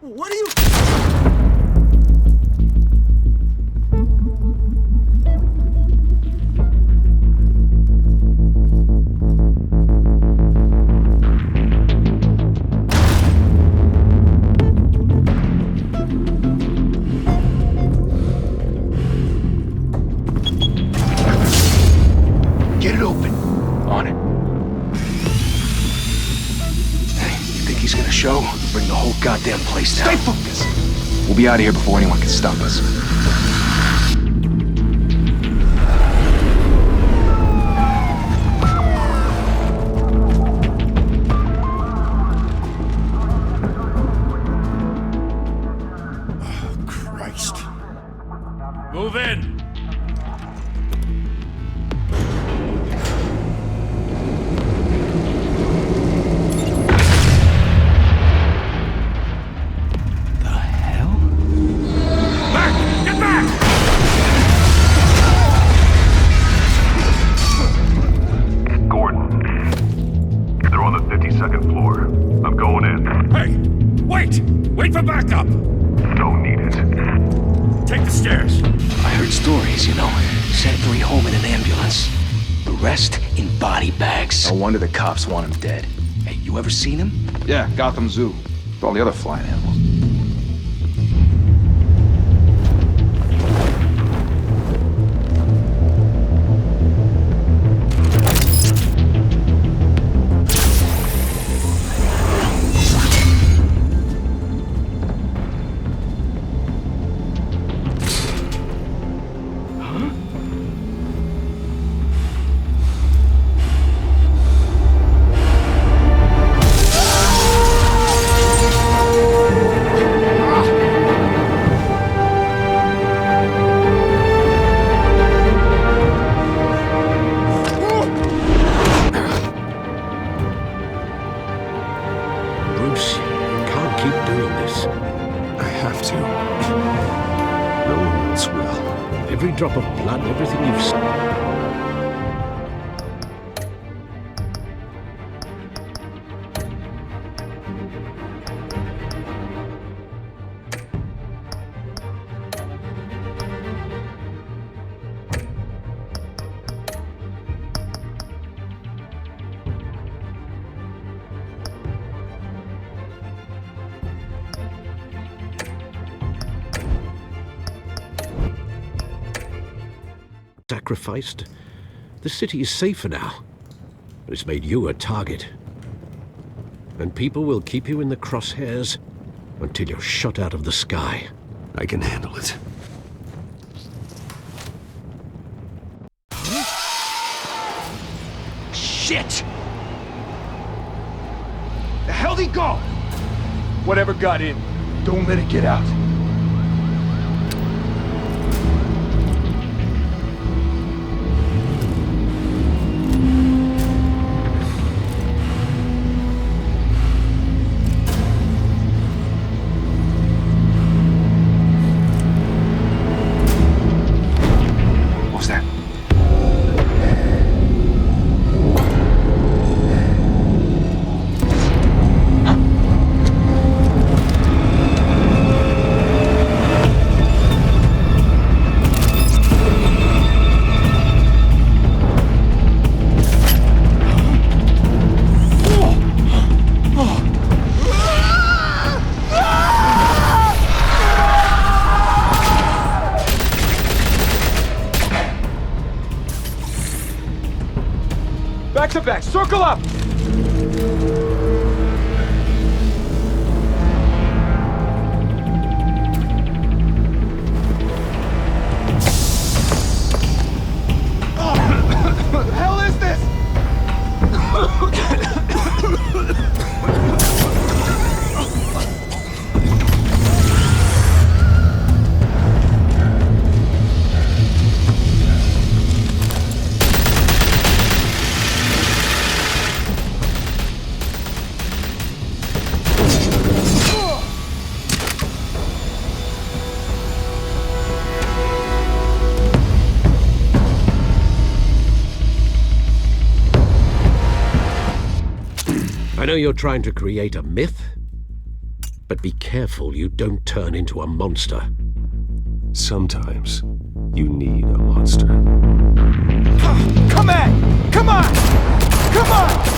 What are you... Get it open. On it. Hey, you think he's gonna show? Bring the whole goddamn place down. Stay focused! We'll be out of here before anyone can stop us. Oh, Christ. Move in! Wait for backup! Don't need it. Take the stairs. I heard stories, you know. Sent 3 home in an ambulance. The rest in body bags. No wonder the cops want him dead. Hey, you ever seen him? Yeah, Gotham Zoo. With all the other flying animals. Drop of blood, everything you've seen. Sacrificed. The city is safer now, but it's made you a target. And people will keep you in the crosshairs until you're shot out of the sky. I can handle it. Shit! The hell'd he go? Whatever got in, don't let it get out. Back to back, circle up! What the hell is this? I know you're trying to create a myth, But be careful you don't turn into a monster. Sometimes you need a monster. Come on! Come on! Come on!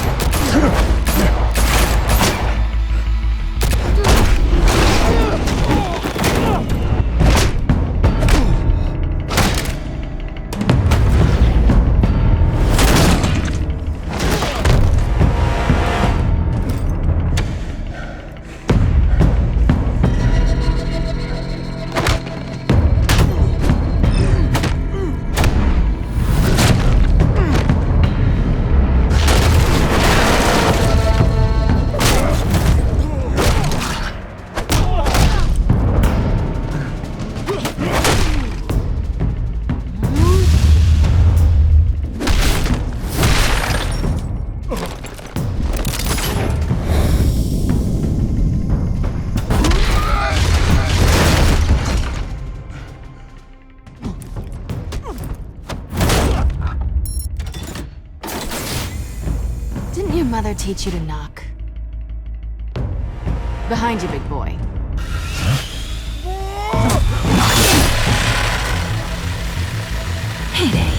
Mother teach you to knock? Behind you, big boy. Heyday.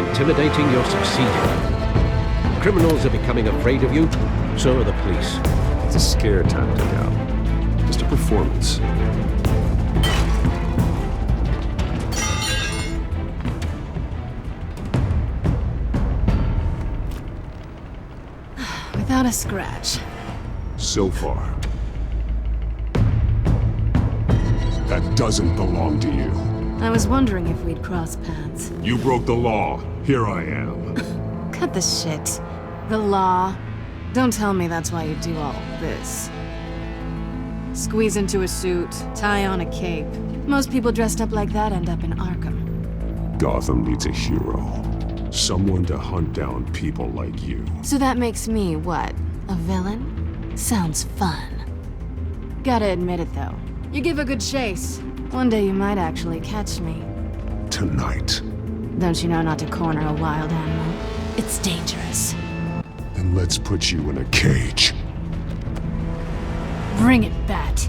Intimidating, you're succeeding. Criminals are becoming afraid of you, so are the police. It's a scare tactic, Al. Just a performance. Without a scratch. So far. That doesn't belong to you. I was wondering if we'd cross paths. You broke the law. Here I am. Cut the shit. The law. Don't tell me that's why you do all this. Squeeze into a suit, tie on a cape. Most people dressed up like that end up in Arkham. Gotham needs a hero. Someone to hunt down people like you. So that makes me, what, a villain? Sounds fun. Gotta admit it, though. You give a good chase. One day you might actually catch me. Tonight. Don't you know not to corner a wild animal? It's dangerous. Then let's put you in a cage. Bring it, Bat.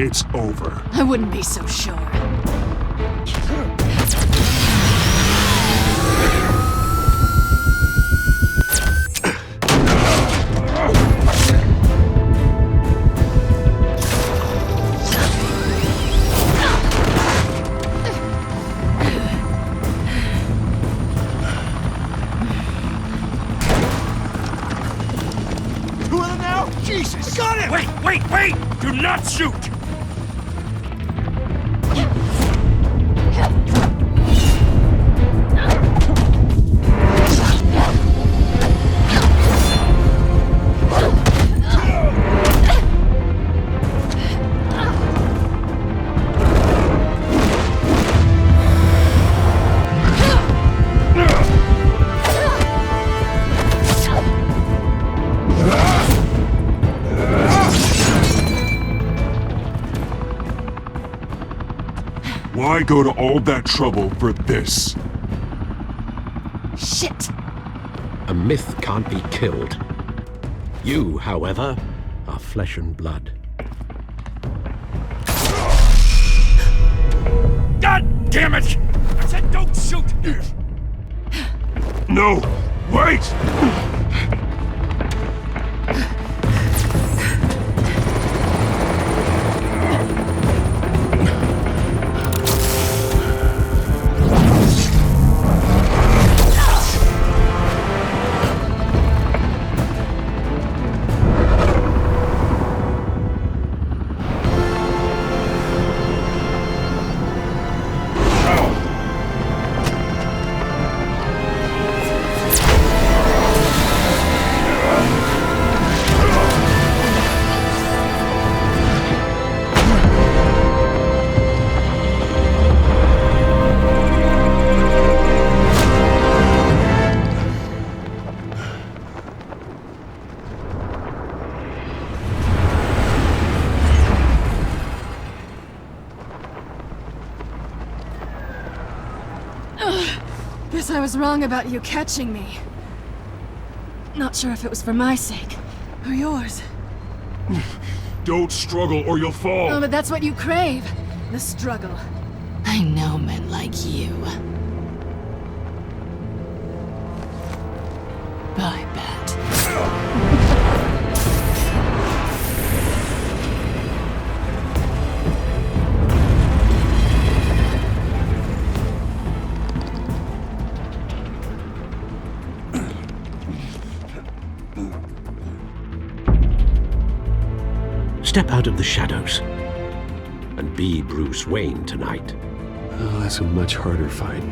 It's over. I wouldn't be so sure. Two of them now? Jesus! Got him! Wait! Do not shoot! Why go to all that trouble for this? Shit! A myth can't be killed. You, however, are flesh and blood. God damn it! I said don't shoot! No! Wait! Guess I was wrong about you catching me. Not sure if it was for my sake, or yours. Don't struggle or you'll fall! Oh, but that's what you crave. The struggle. I know men like you. I bet. Step out of the shadows and be Bruce Wayne tonight. Oh, that's a much harder fight.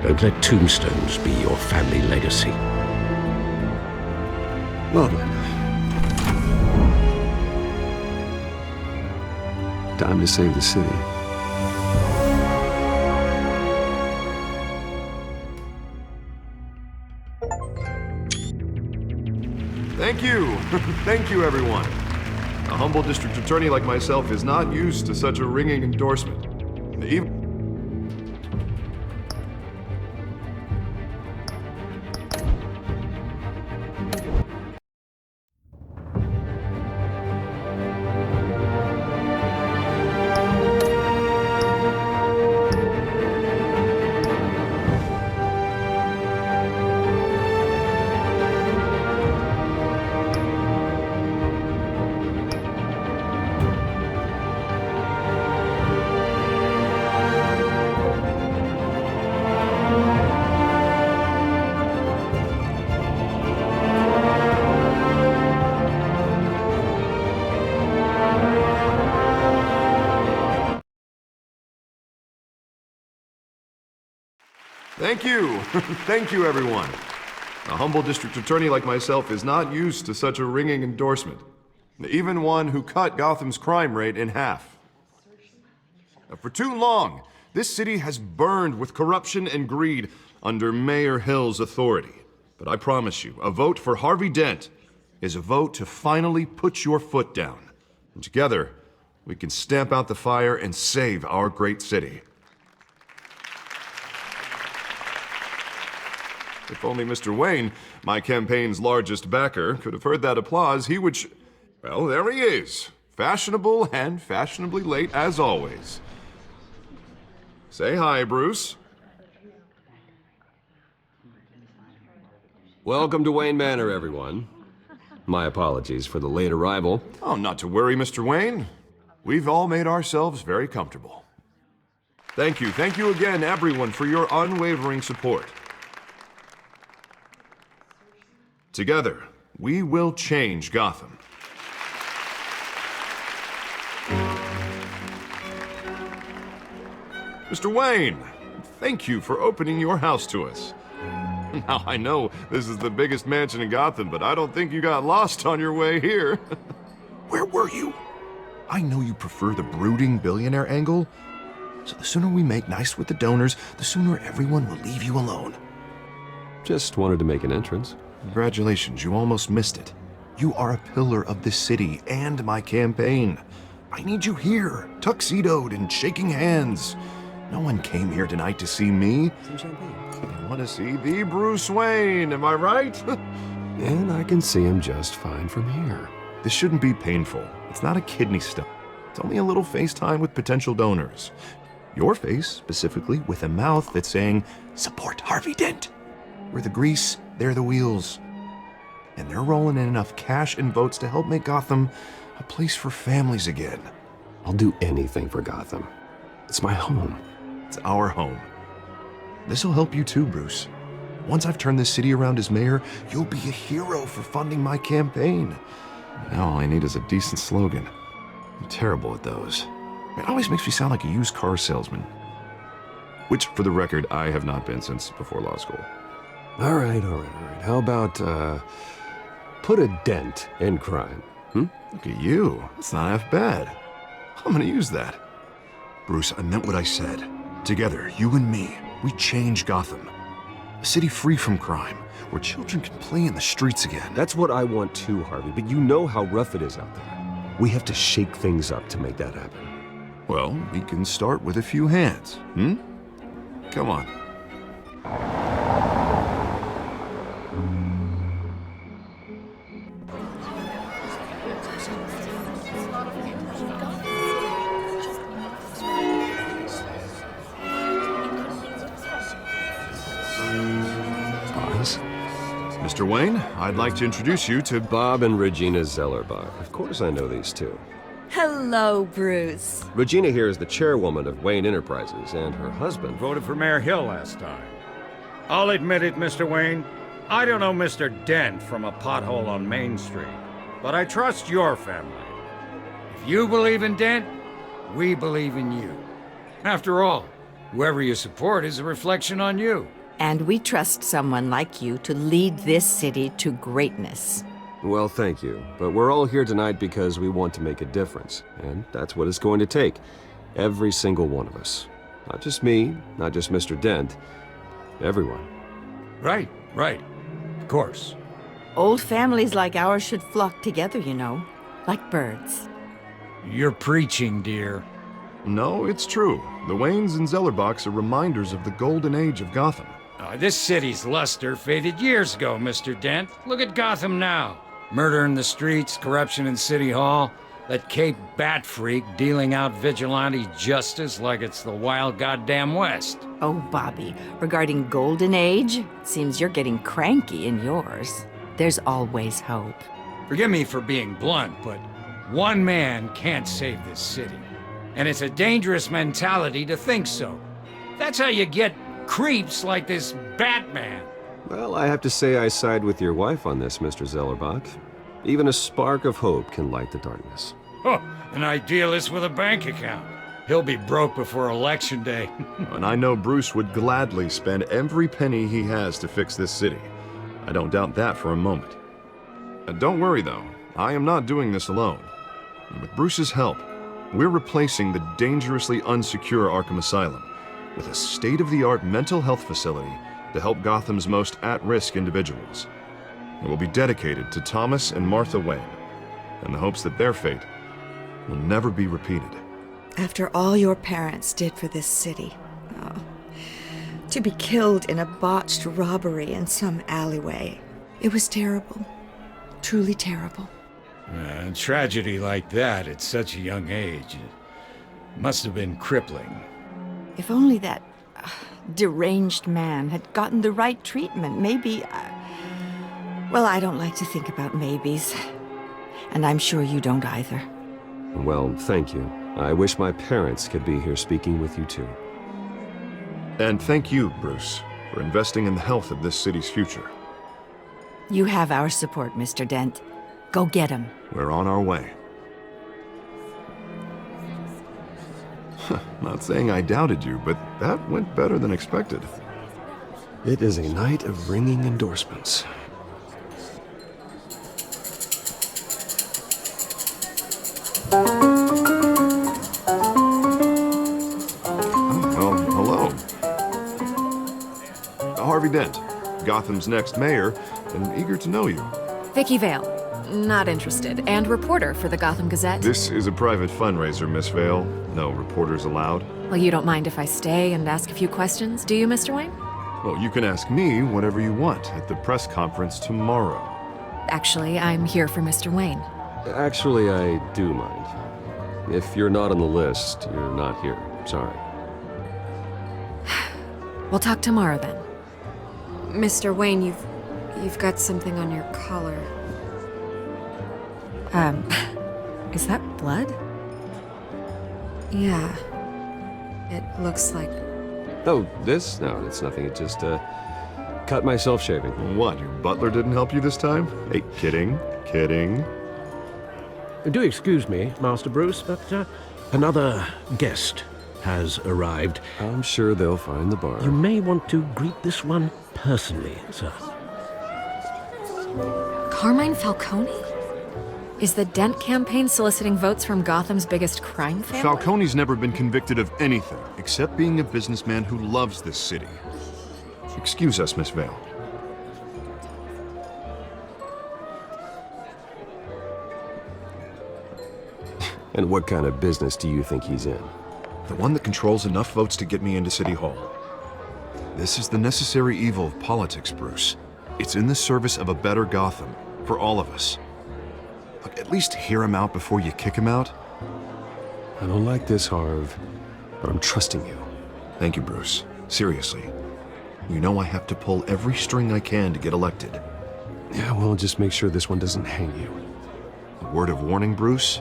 Don't let tombstones be your family legacy. Well then. Time to save the city. Thank you. Thank you, everyone. A humble district attorney like myself is not used to such a ringing endorsement. Thank you. Thank you, everyone. A humble district attorney like myself is not used to such a ringing endorsement. Even one who cut Gotham's crime rate in half. For too long, this city has burned with corruption and greed under Mayor Hill's authority. But I promise you, a vote for Harvey Dent is a vote to finally put your foot down. And together, we can stamp out the fire and save our great city. If only Mr. Wayne, my campaign's largest backer, could have heard that applause, he would well, there he is. Fashionable and fashionably late as always. Say hi, Bruce. Welcome to Wayne Manor, everyone. My apologies for the late arrival. Oh, not to worry, Mr. Wayne. We've all made ourselves very comfortable. Thank you again, everyone, for your unwavering support. Together, we will change Gotham. Mr. Wayne, thank you for opening your house to us. Now, I know this is the biggest mansion in Gotham, but I don't think you got lost on your way here. Where were you? I know you prefer the brooding billionaire angle, so the sooner we make nice with the donors, the sooner everyone will leave you alone. Just wanted to make an entrance. Congratulations, you almost missed it. You are a pillar of this city and my campaign. I need you here, tuxedoed and shaking hands. No one came here tonight to see me. Some champagne. They want to see the Bruce Wayne, am I right? And I can see him just fine from here. This shouldn't be painful. It's not a kidney stone. It's only a little FaceTime with potential donors. Your face, specifically, with a mouth that's saying, support Harvey Dent. We're the grease, they're the wheels. And they're rolling in enough cash and votes to help make Gotham a place for families again. I'll do anything for Gotham. It's my home. It's our home. This'll help you too, Bruce. Once I've turned this city around as mayor, you'll be a hero for funding my campaign. Now all I need is a decent slogan. I'm terrible at those. It always makes me sound like a used car salesman. Which, for the record, I have not been since before law school. All right. How about, put a dent in crime? Look at you. It's not half bad. I'm gonna use that. Bruce, I meant what I said. Together, you and me, we change Gotham. A city free from crime, where children can play in the streets again. That's what I want too, Harvey, but you know how rough it is out there. We have to shake things up to make that happen. Well, we can start with a few hands, Come on. Mr. Wayne, I'd like to introduce you to Bob and Regina Zellerbach. Of course I know these two. Hello, Bruce. Regina here is the chairwoman of Wayne Enterprises, and her husband Voted for Mayor Hill last time. I'll admit it, Mr. Wayne. I don't know Mr. Dent from a pothole on Main Street, but I trust your family. If you believe in Dent, we believe in you. After all, whoever you support is a reflection on you. And we trust someone like you to lead this city to greatness. Well, thank you. But we're all here tonight because we want to make a difference. And that's what it's going to take. Every single one of us. Not just me, not just Mr. Dent. Everyone. Right. Of course. Old families like ours should flock together, you know, like birds. You're preaching, dear. No, it's true. The Waynes and Zellerbachs are reminders of the golden age of Gotham. This city's luster faded years ago, Mr. Dent. Look at Gotham now. Murder in the streets, corruption in City Hall, that Cape Bat freak dealing out vigilante justice like it's the wild goddamn West. Oh, Bobby, regarding Golden Age, seems you're getting cranky in yours. There's always hope. Forgive me for being blunt, but one man can't save this city. And it's a dangerous mentality to think so. That's how you get creeps like this Batman. Well, I have to say I side with your wife on this, Mr. Zellerbach. Even a spark of hope can light the darkness. Oh, an idealist with a bank account. He'll be broke before Election Day. And I know Bruce would gladly spend every penny he has to fix this city. I don't doubt that for a moment. Don't worry, though. I am not doing this alone. And with Bruce's help, we're replacing the dangerously unsecure Arkham Asylum with a state-of-the-art mental health facility to help Gotham's most at-risk individuals. It will be dedicated to Thomas and Martha Wayne, in the hopes that their fate will never be repeated. After all your parents did for this city, to be killed in a botched robbery in some alleyway, it was terrible. Truly terrible. A tragedy like that at such a young age, it must have been crippling. If only that deranged man had gotten the right treatment, maybe... well, I don't like to think about maybes. And I'm sure you don't either. Well, thank you. I wish my parents could be here speaking with you too. And thank you, Bruce, for investing in the health of this city's future. You have our support, Mr. Dent. Go get him. We're on our way. Not saying I doubted you, but that went better than expected. It is a night of ringing endorsements. Well, hello. Harvey Dent, Gotham's next mayor, and eager to know you. Vicky Vale. Not interested. And reporter for the Gotham Gazette. This is a private fundraiser, Miss Vale. No reporters allowed. Well, you don't mind if I stay and ask a few questions, do you, Mr. Wayne? Well, you can ask me whatever you want at the press conference tomorrow. Actually, I'm here for Mr. Wayne. Actually, I do mind. If you're not on the list, you're not here. Sorry. We'll talk tomorrow then. Mr. Wayne, you've got something on your collar. Is that blood? Yeah. It looks like... Oh, this? No, it's nothing. It just, cut myself shaving. What, your butler didn't help you this time? Hey, kidding. Do excuse me, Master Bruce, but another guest has arrived. I'm sure they'll find the bar. You may want to greet this one personally, sir. Carmine Falcone? Is the Dent campaign soliciting votes from Gotham's biggest crime family? Falcone's never been convicted of anything, except being a businessman who loves this city. Excuse us, Miss Vale. And what kind of business do you think he's in? The one that controls enough votes to get me into City Hall. This is the necessary evil of politics, Bruce. It's in the service of a better Gotham, for all of us. Look, at least hear him out before you kick him out. I don't like this, Harv, but I'm trusting you. Thank you, Bruce. Seriously. You know I have to pull every string I can to get elected. Yeah, well, just make sure this one doesn't hang you. A word of warning, Bruce?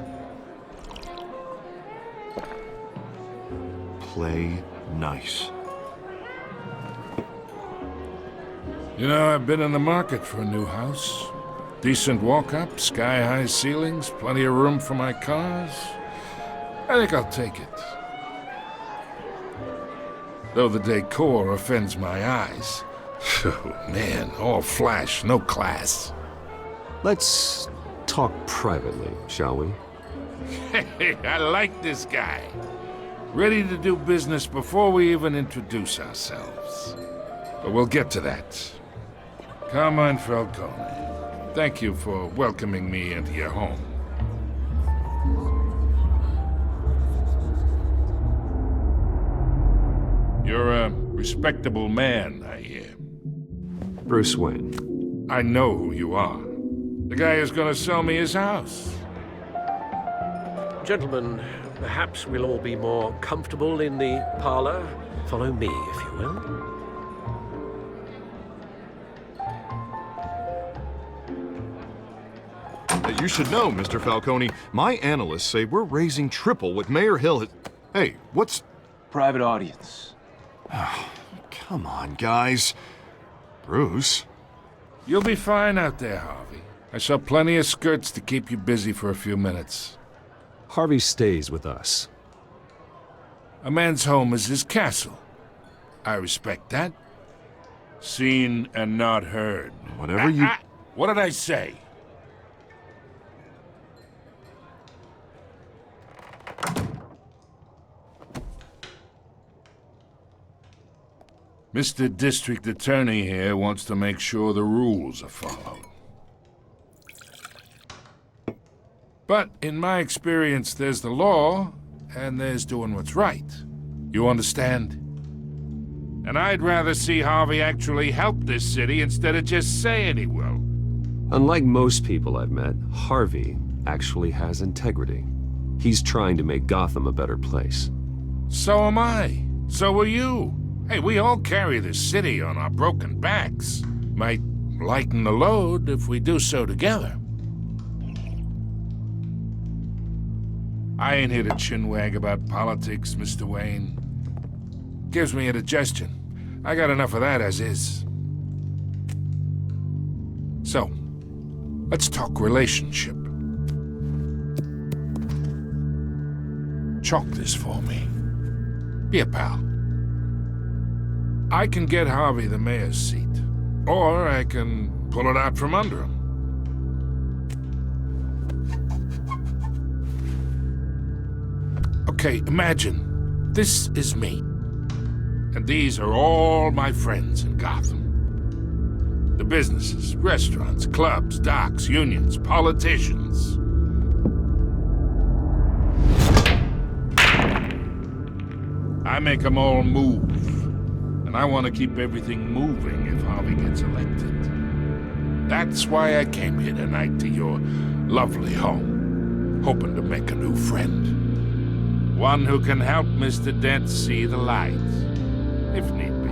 Play nice. You know, I've been in the market for a new house. Decent walk-up, sky-high ceilings, plenty of room for my cars. I think I'll take it. Though the decor offends my eyes. Oh, man, all flash, no class. Let's talk privately, shall we? Hey, I like this guy. Ready to do business before we even introduce ourselves. But we'll get to that. Carmine Falcone, thank you for welcoming me into your home. You're a respectable man, I hear. Bruce Wayne. I know who you are. The guy who's gonna sell me his house. Gentlemen, perhaps we'll all be more comfortable in the parlor. Follow me, if you will. You should know, Mr. Falcone, my analysts say we're raising triple what Mayor Hill has... Hey, what's... Private audience. Oh, come on, guys. Bruce? You'll be fine out there, Harvey. I saw plenty of skirts to keep you busy for a few minutes. Harvey stays with us. A man's home is his castle. I respect that. Seen and not heard. Whatever you... What did I say? Mr. District Attorney here wants to make sure the rules are followed. But in my experience, there's the law, and there's doing what's right. You understand? And I'd rather see Harvey actually help this city instead of just saying he will. Unlike most people I've met, Harvey actually has integrity. He's trying to make Gotham a better place. So am I. So are you. Hey, we all carry this city on our broken backs. Might lighten the load if we do so together. I ain't here to chinwag about politics, Mr. Wayne. Gives me indigestion. I got enough of that as is. So, let's talk relationship. Chalk this for me. Be a pal. I can get Harvey the mayor's seat, or I can pull it out from under him. Okay, imagine this is me, and these are all my friends in Gotham. The businesses, restaurants, clubs, docks, unions, politicians. I make them all move. And I want to keep everything moving if Harvey gets elected. That's why I came here tonight to your lovely home, hoping to make a new friend. One who can help Mr. Dent see the light, if need be.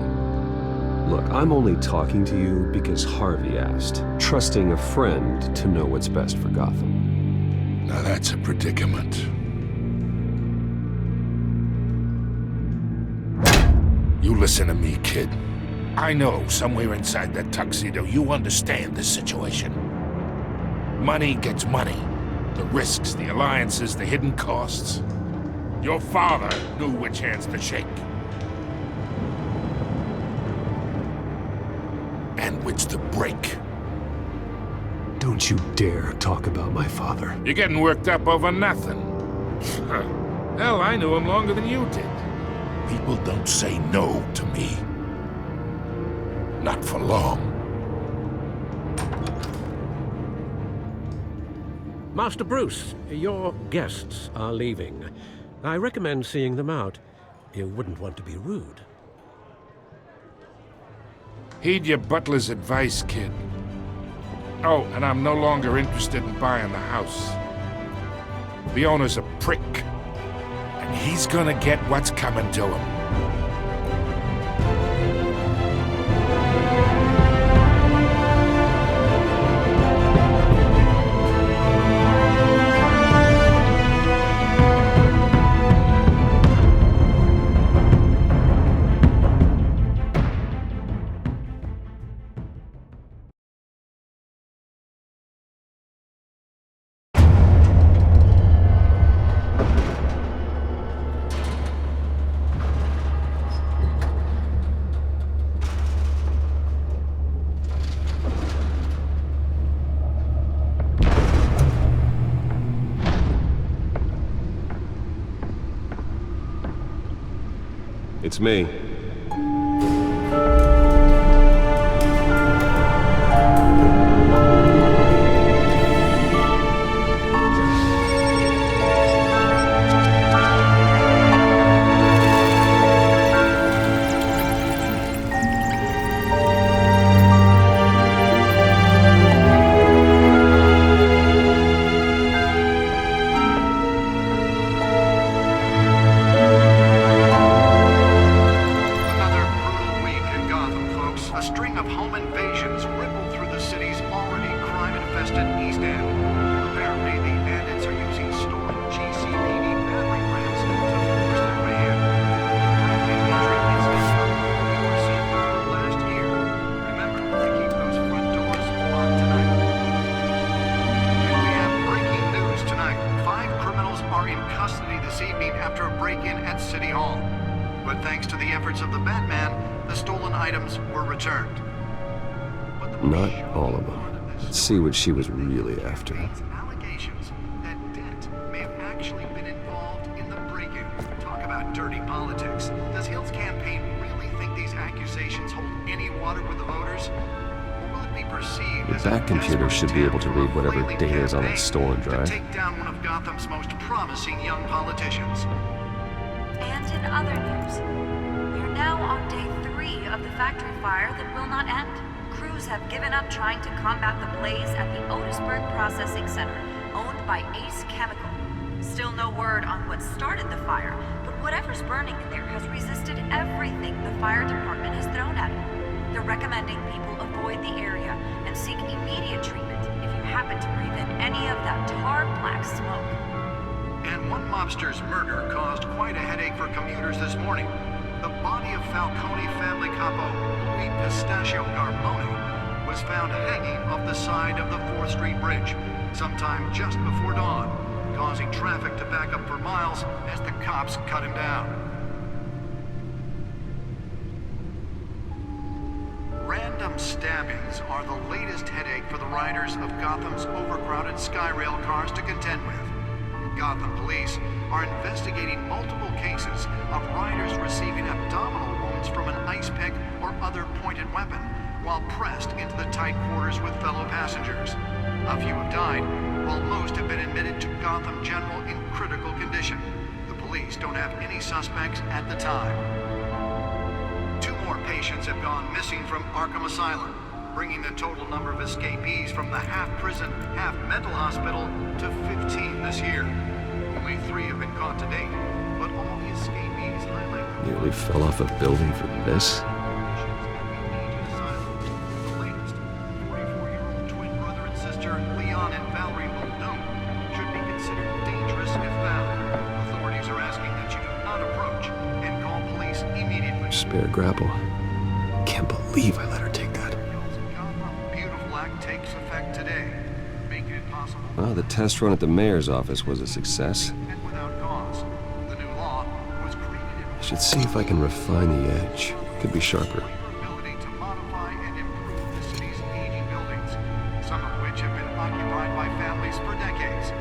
Look, I'm only talking to you because Harvey asked, trusting a friend to know what's best for Gotham. Now that's a predicament. You listen to me, kid. I know somewhere inside that tuxedo you understand this situation. Money gets money. The risks, the alliances, the hidden costs. Your father knew which hands to shake. And which to break. Don't you dare talk about my father. You're getting worked up over nothing. Hell, I knew him longer than you did. People don't say no to me. Not for long. Master Bruce, your guests are leaving. I recommend seeing them out. You wouldn't want to be rude. Heed your butler's advice, kid. Oh, and I'm no longer interested in buying the house. The owner's a prick. And he's gonna get what's coming to him. It's me. Not all of them. Let's see what she was really after. Allegations that Dent may have actually been involved in the break-in. Talk about dirty politics. Does Hill's campaign really think these accusations hold any water with the voters? Or will it be perceived as The back computer should be able to read whatever data is on that stolen drive. to take down one of Gotham's most promising young politicians? And in other news, we're now on day 3 of the factory fire that will not end. Crews have given up trying to combat the blaze at the Otisburg Processing Center, owned by Ace Chemical. Still no word on what started the fire, but whatever's burning in there has resisted everything the fire department has thrown at it. They're recommending people avoid the area and seek immediate treatment if you happen to breathe in any of that tar black smoke. And one mobster's murder caused quite a headache for commuters this morning. The body of Falcone family capo Louis Pistachio Garmone was found hanging off the side of the 4th Street Bridge sometime just before dawn, causing traffic to back up for miles as the cops cut him down. Random stabbings are the latest headache for the riders of Gotham's overcrowded Skyrail cars to contend with. Gotham police are investigating multiple cases of riders receiving abdominal wounds from an ice pick or other pointed weapon, while pressed into the tight quarters with fellow passengers. A few have died, while most have been admitted to Gotham General in critical condition. The police don't have any suspects at the time. 2 more patients have gone missing from Arkham Asylum, bringing the total number of escapees from the half-prison, half-mental hospital to 15 this year. Only 3 have been caught to date, but all the escapees highlight the Nearly fell off a building for this? The latest, 44-year-old twin brother and sister, LIAN and Valerie Muldoon, should be considered dangerous if found. Authorities are asking that you do not approach and call police immediately. Spare grapple. Can't believe I let her take that. Beautiful Act takes effect today, making it possible. Well, the test run at the mayor's office was a success. And without cause. The new law was created I should see if I can refine the edge. Could be sharper. ability to modify and improve the city's aging buildings, some of which have been occupied by families for decades.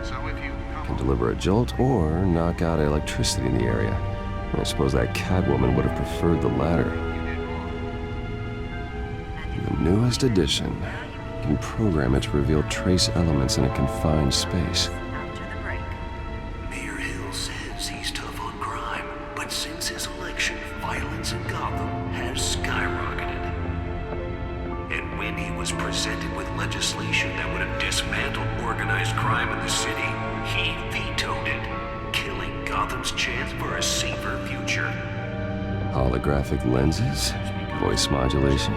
So if you Can deliver a jolt or knock out electricity in the area. I suppose that Catwoman would have preferred the latter. The newest edition can program it to reveal trace elements in a confined space. Mayor Hill says he's tough on crime, but since his election, violence in Gotham has skyrocketed. And when he was presented with legislation that would have dismantled organized crime in the city, he vetoed it, killing Gotham's chance for a safer future. Holographic lenses? Voice modulation?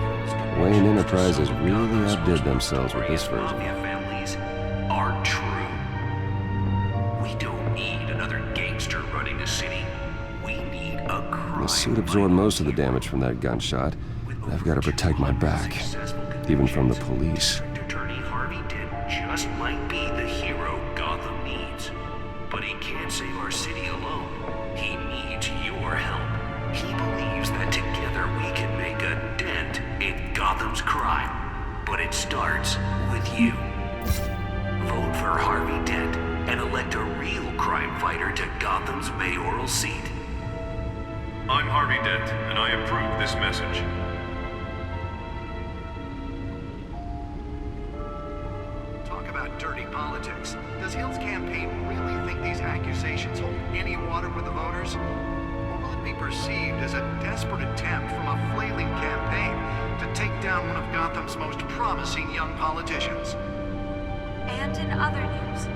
Wayne Enterprises really outdid themselves with this version. Families are true. We don't need another gangster running the city. We need a crime. The suit absorbed most of the damage from that gunshot, but I've got to protect my back, even from the police. Attorney Harvey Dent just might be the hero Gotham needs. But he can't save our city alone. He needs your help. He believes that together we can make a dent in Gotham's crime. But it starts with you. Vote for Harvey Dent and elect a real crime fighter to Gotham's mayoral seat. I'm Harvey Dent, and I approve this message. talk about dirty politics. Does Hill's campaign really think these accusations hold any water with the voters? Or will it be perceived as a desperate attempt from a flailing campaign to take down one of Gotham's most promising young politicians? And in other news,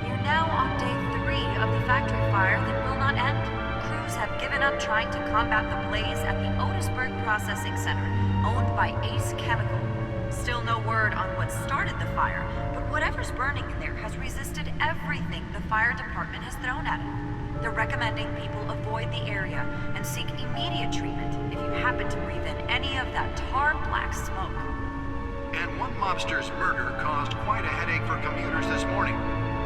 you're now on day 3 of the factory fire that will not end. Crews have given up trying to combat the blaze at the Otisburg Processing Center, owned by Ace Chemical. Still no word on what started the fire, but whatever's burning in there has resisted everything the fire department has thrown at it. They're recommending people avoid the area and seek immediate treatment if you happen to breathe in any of that tar black smoke. And one mobster's murder caused quite a headache for commuters this morning.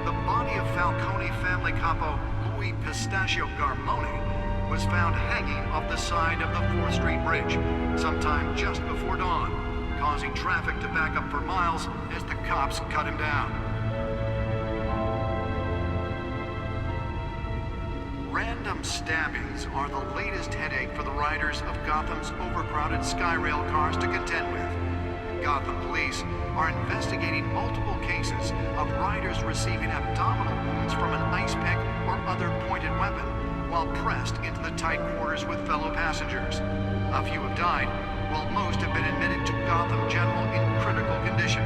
The body of Falcone family capo Louis Pistachio Garmone was found hanging off the side of the 4th Street Bridge sometime just before dawn, causing traffic to back up for miles as the cops cut him down. Random stabbings are the latest headache for the riders of Gotham's overcrowded Skyrail cars to contend with. Gotham police are investigating multiple cases of riders receiving abdominal wounds from an ice pick or other pointed weapon while pressed into the tight quarters with fellow passengers. A few have died, while most have been admitted to Gotham General in critical condition.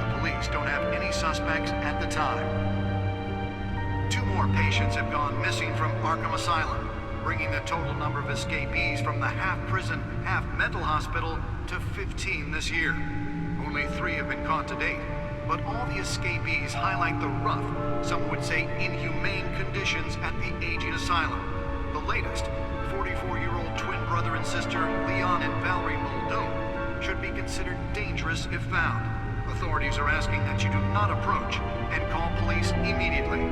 The police don't have any suspects at the time. 2 more patients have gone missing from Arkham Asylum, bringing the total number of escapees from the half-prison, half-mental hospital to 15 this year. Only 3 have been caught to date, but all the escapees highlight the rough, some would say inhumane conditions at the aging asylum. The latest, 44-year-old twin brother and sister LIAN and Valerie Muldoon, should be considered dangerous if found. Authorities are asking that you do not approach and call police immediately.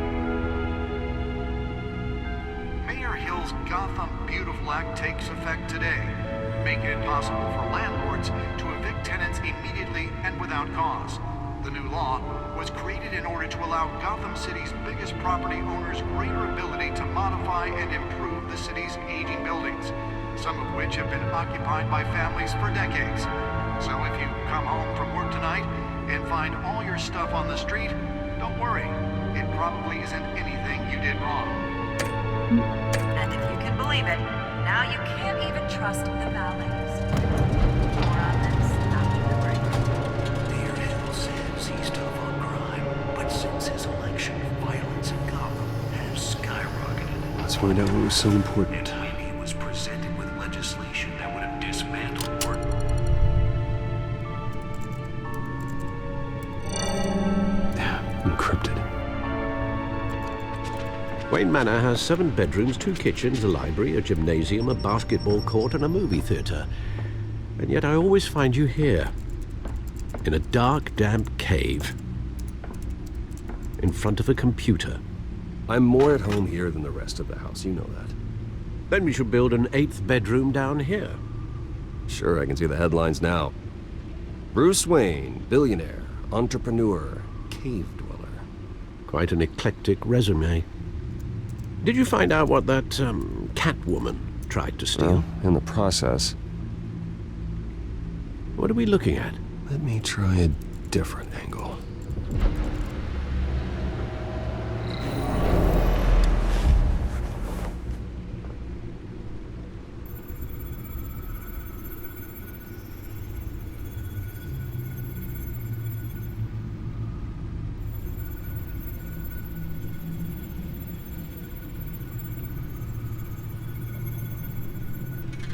Mayor Hill's Gotham Beautiful Act takes effect today, making it possible for landlords to evict tenants immediately and without cause. The new law was created in order to allow Gotham City's biggest property owners greater ability to modify and improve of the city's aging buildings, some of which have been occupied by families for decades. So if you come home from work tonight and find all your stuff on the street, don't worry. It probably isn't anything you did wrong. And if you can believe it, now you can't even trust the valets. More on this after the break. Mayor Hill says he's tough on crime, but since his election, violence in Gotham has skyrocketed. Let's find out what was so important. And when he was presented with legislation that would have dismantled work. Encrypted. Wayne Manor has 7 bedrooms, 2 kitchens, a library, a gymnasium, a basketball court, and a movie theater. And yet I always find you here, in a dark, damp cave, in front of a computer. I'm more at home here than the rest of the house, you know that. Then we should build an 8th bedroom down here. Sure, I can see the headlines now. Bruce Wayne, billionaire, entrepreneur, cave dweller. Quite an eclectic resume. Did you find out what that, Catwoman tried to steal? Well, in the process. What are we looking at? Let me try a different angle.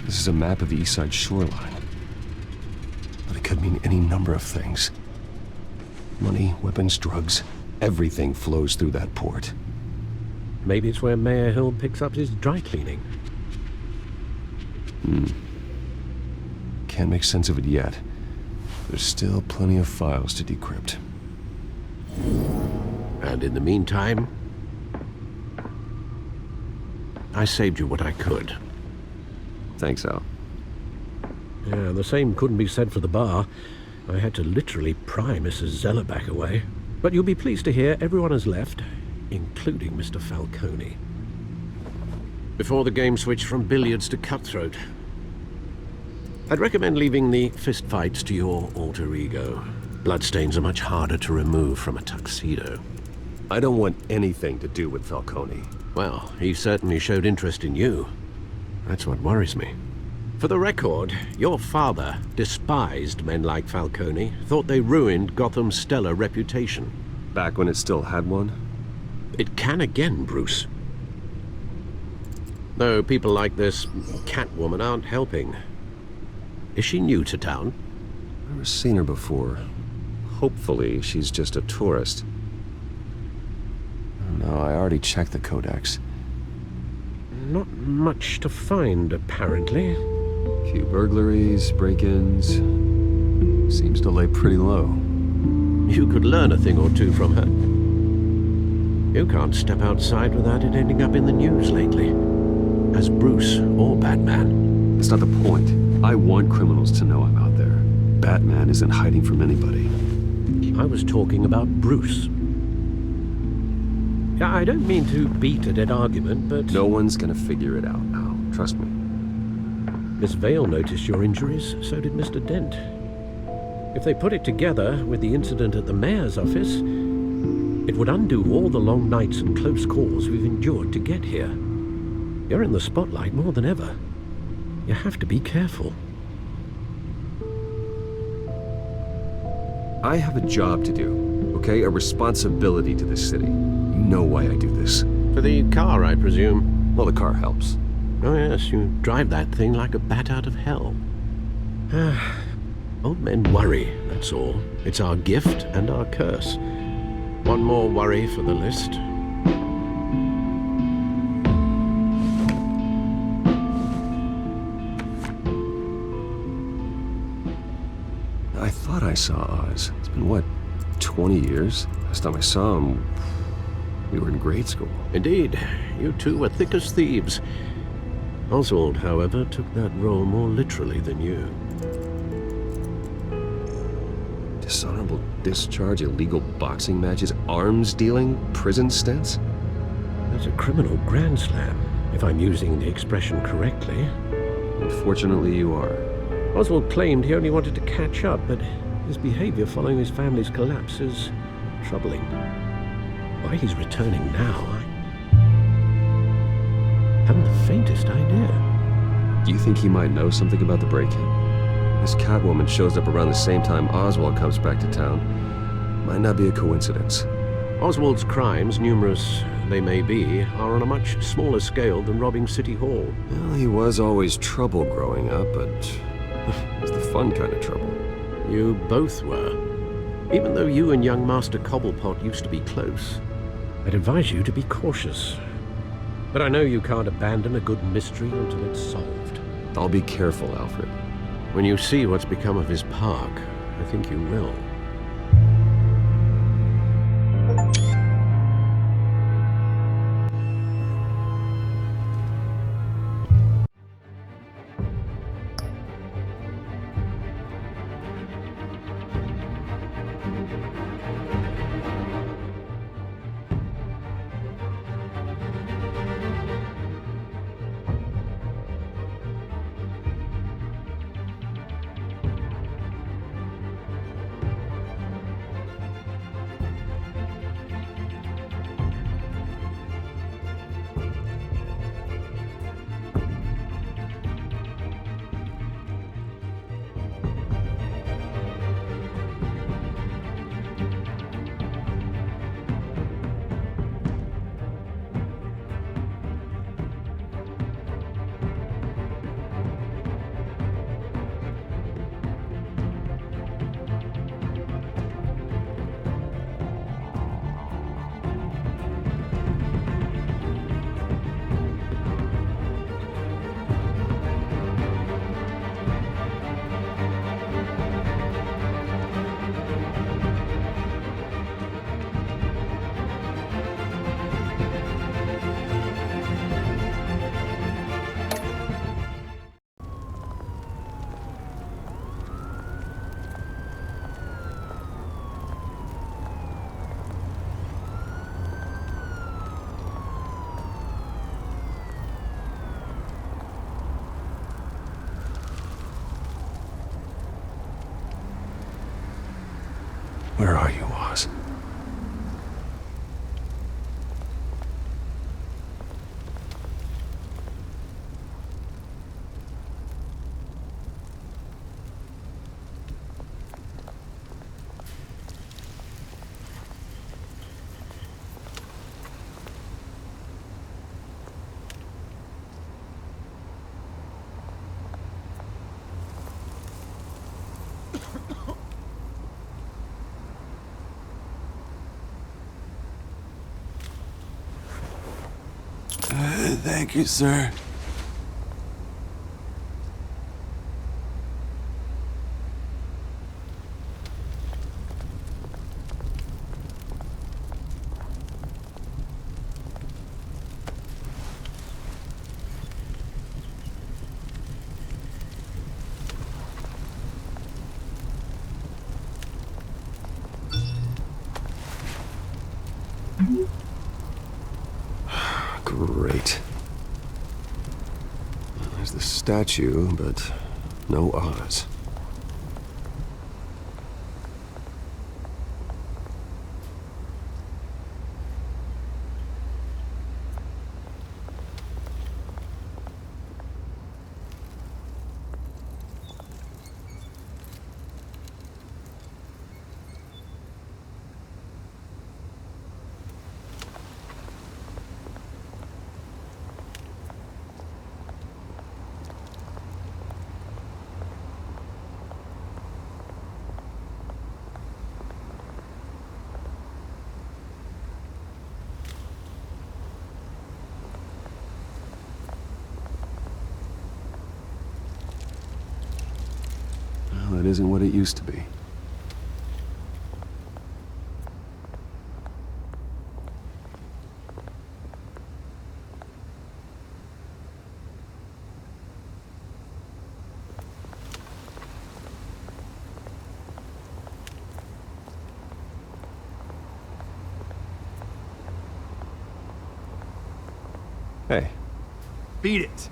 This is a map of the East Side shoreline. But it could mean any number of things. Money, weapons, drugs, everything flows through that port. Maybe it's where Mayor Hill picks up his dry cleaning. Can't make sense of it yet. There's still plenty of files to decrypt. And in the meantime, I saved you what I could. Thanks, Al. Yeah, the same couldn't be said for the bar. I had to literally pry Mrs. Zeller back away. But you'll be pleased to hear everyone has left, including Mr. Falcone. Before the game switched from billiards to cutthroat. I'd recommend leaving the fistfights to your alter ego. Bloodstains are much harder to remove from a tuxedo. I don't want anything to do with Falcone. Well, he certainly showed interest in you. That's what worries me. For the record, your father despised men like Falcone, thought they ruined Gotham's stellar reputation. Back when it still had one? It can again, Bruce. Though people like this Catwoman aren't helping. Is she new to town? Never seen her before. Hopefully, she's just a tourist. No, I already checked the codex. Not much to find, apparently. A few burglaries, break-ins. Seems to lay pretty low. You could learn a thing or two from her. You can't step outside without it ending up in the news lately. As Bruce or Batman. That's not the point. I want criminals to know I'm out there. Batman isn't hiding from anybody. I was talking about Bruce. I don't mean to beat a dead argument, but... No one's gonna figure it out now. Trust me. Miss Vale noticed your injuries, so did Mr. Dent. If they put it together with the incident at the mayor's office, it would undo all the long nights and close calls we've endured to get here. You're in the spotlight more than ever. You have to be careful. I have a job to do, okay? A responsibility to this city. You know why I do this. For the car, I presume. Well, the car helps. Oh yes, you drive that thing like a bat out of hell. Old men worry, that's all. It's our gift and our curse. One more worry for the list. I thought I saw Oz. It's been, what, 20 years? Last time I saw him, we were in grade school. Indeed. You two were thick as thieves. Oswald, however, took that role more literally than you. Dishonorable discharge, illegal boxing matches, arms dealing, prison stints? That's a criminal grand slam. if I'm using the expression correctly. Unfortunately, you are. Oswald claimed he only wanted to catch up, but his behavior following his family's collapse is troubling. Why he's returning now, I haven't the faintest idea. Do you think he might know something about the break-in? This Catwoman shows up around the same time Oswald comes back to town. Might not be a coincidence. Oswald's crimes, numerous they may be, are on a much smaller scale than robbing City Hall. Well, he was always trouble growing up, but it's the fun kind of trouble. You both were. Even though you and young Master Cobblepot used to be close, I'd advise you to be cautious. But I know you can't abandon a good mystery until it's solved. I'll be careful, Alfred. When you see what's become of his park, I think you will. Where are you, Oz? Thank you, sir. Great. There's the statue, but no Oz. It isn't what it used to be. Hey, Beat it.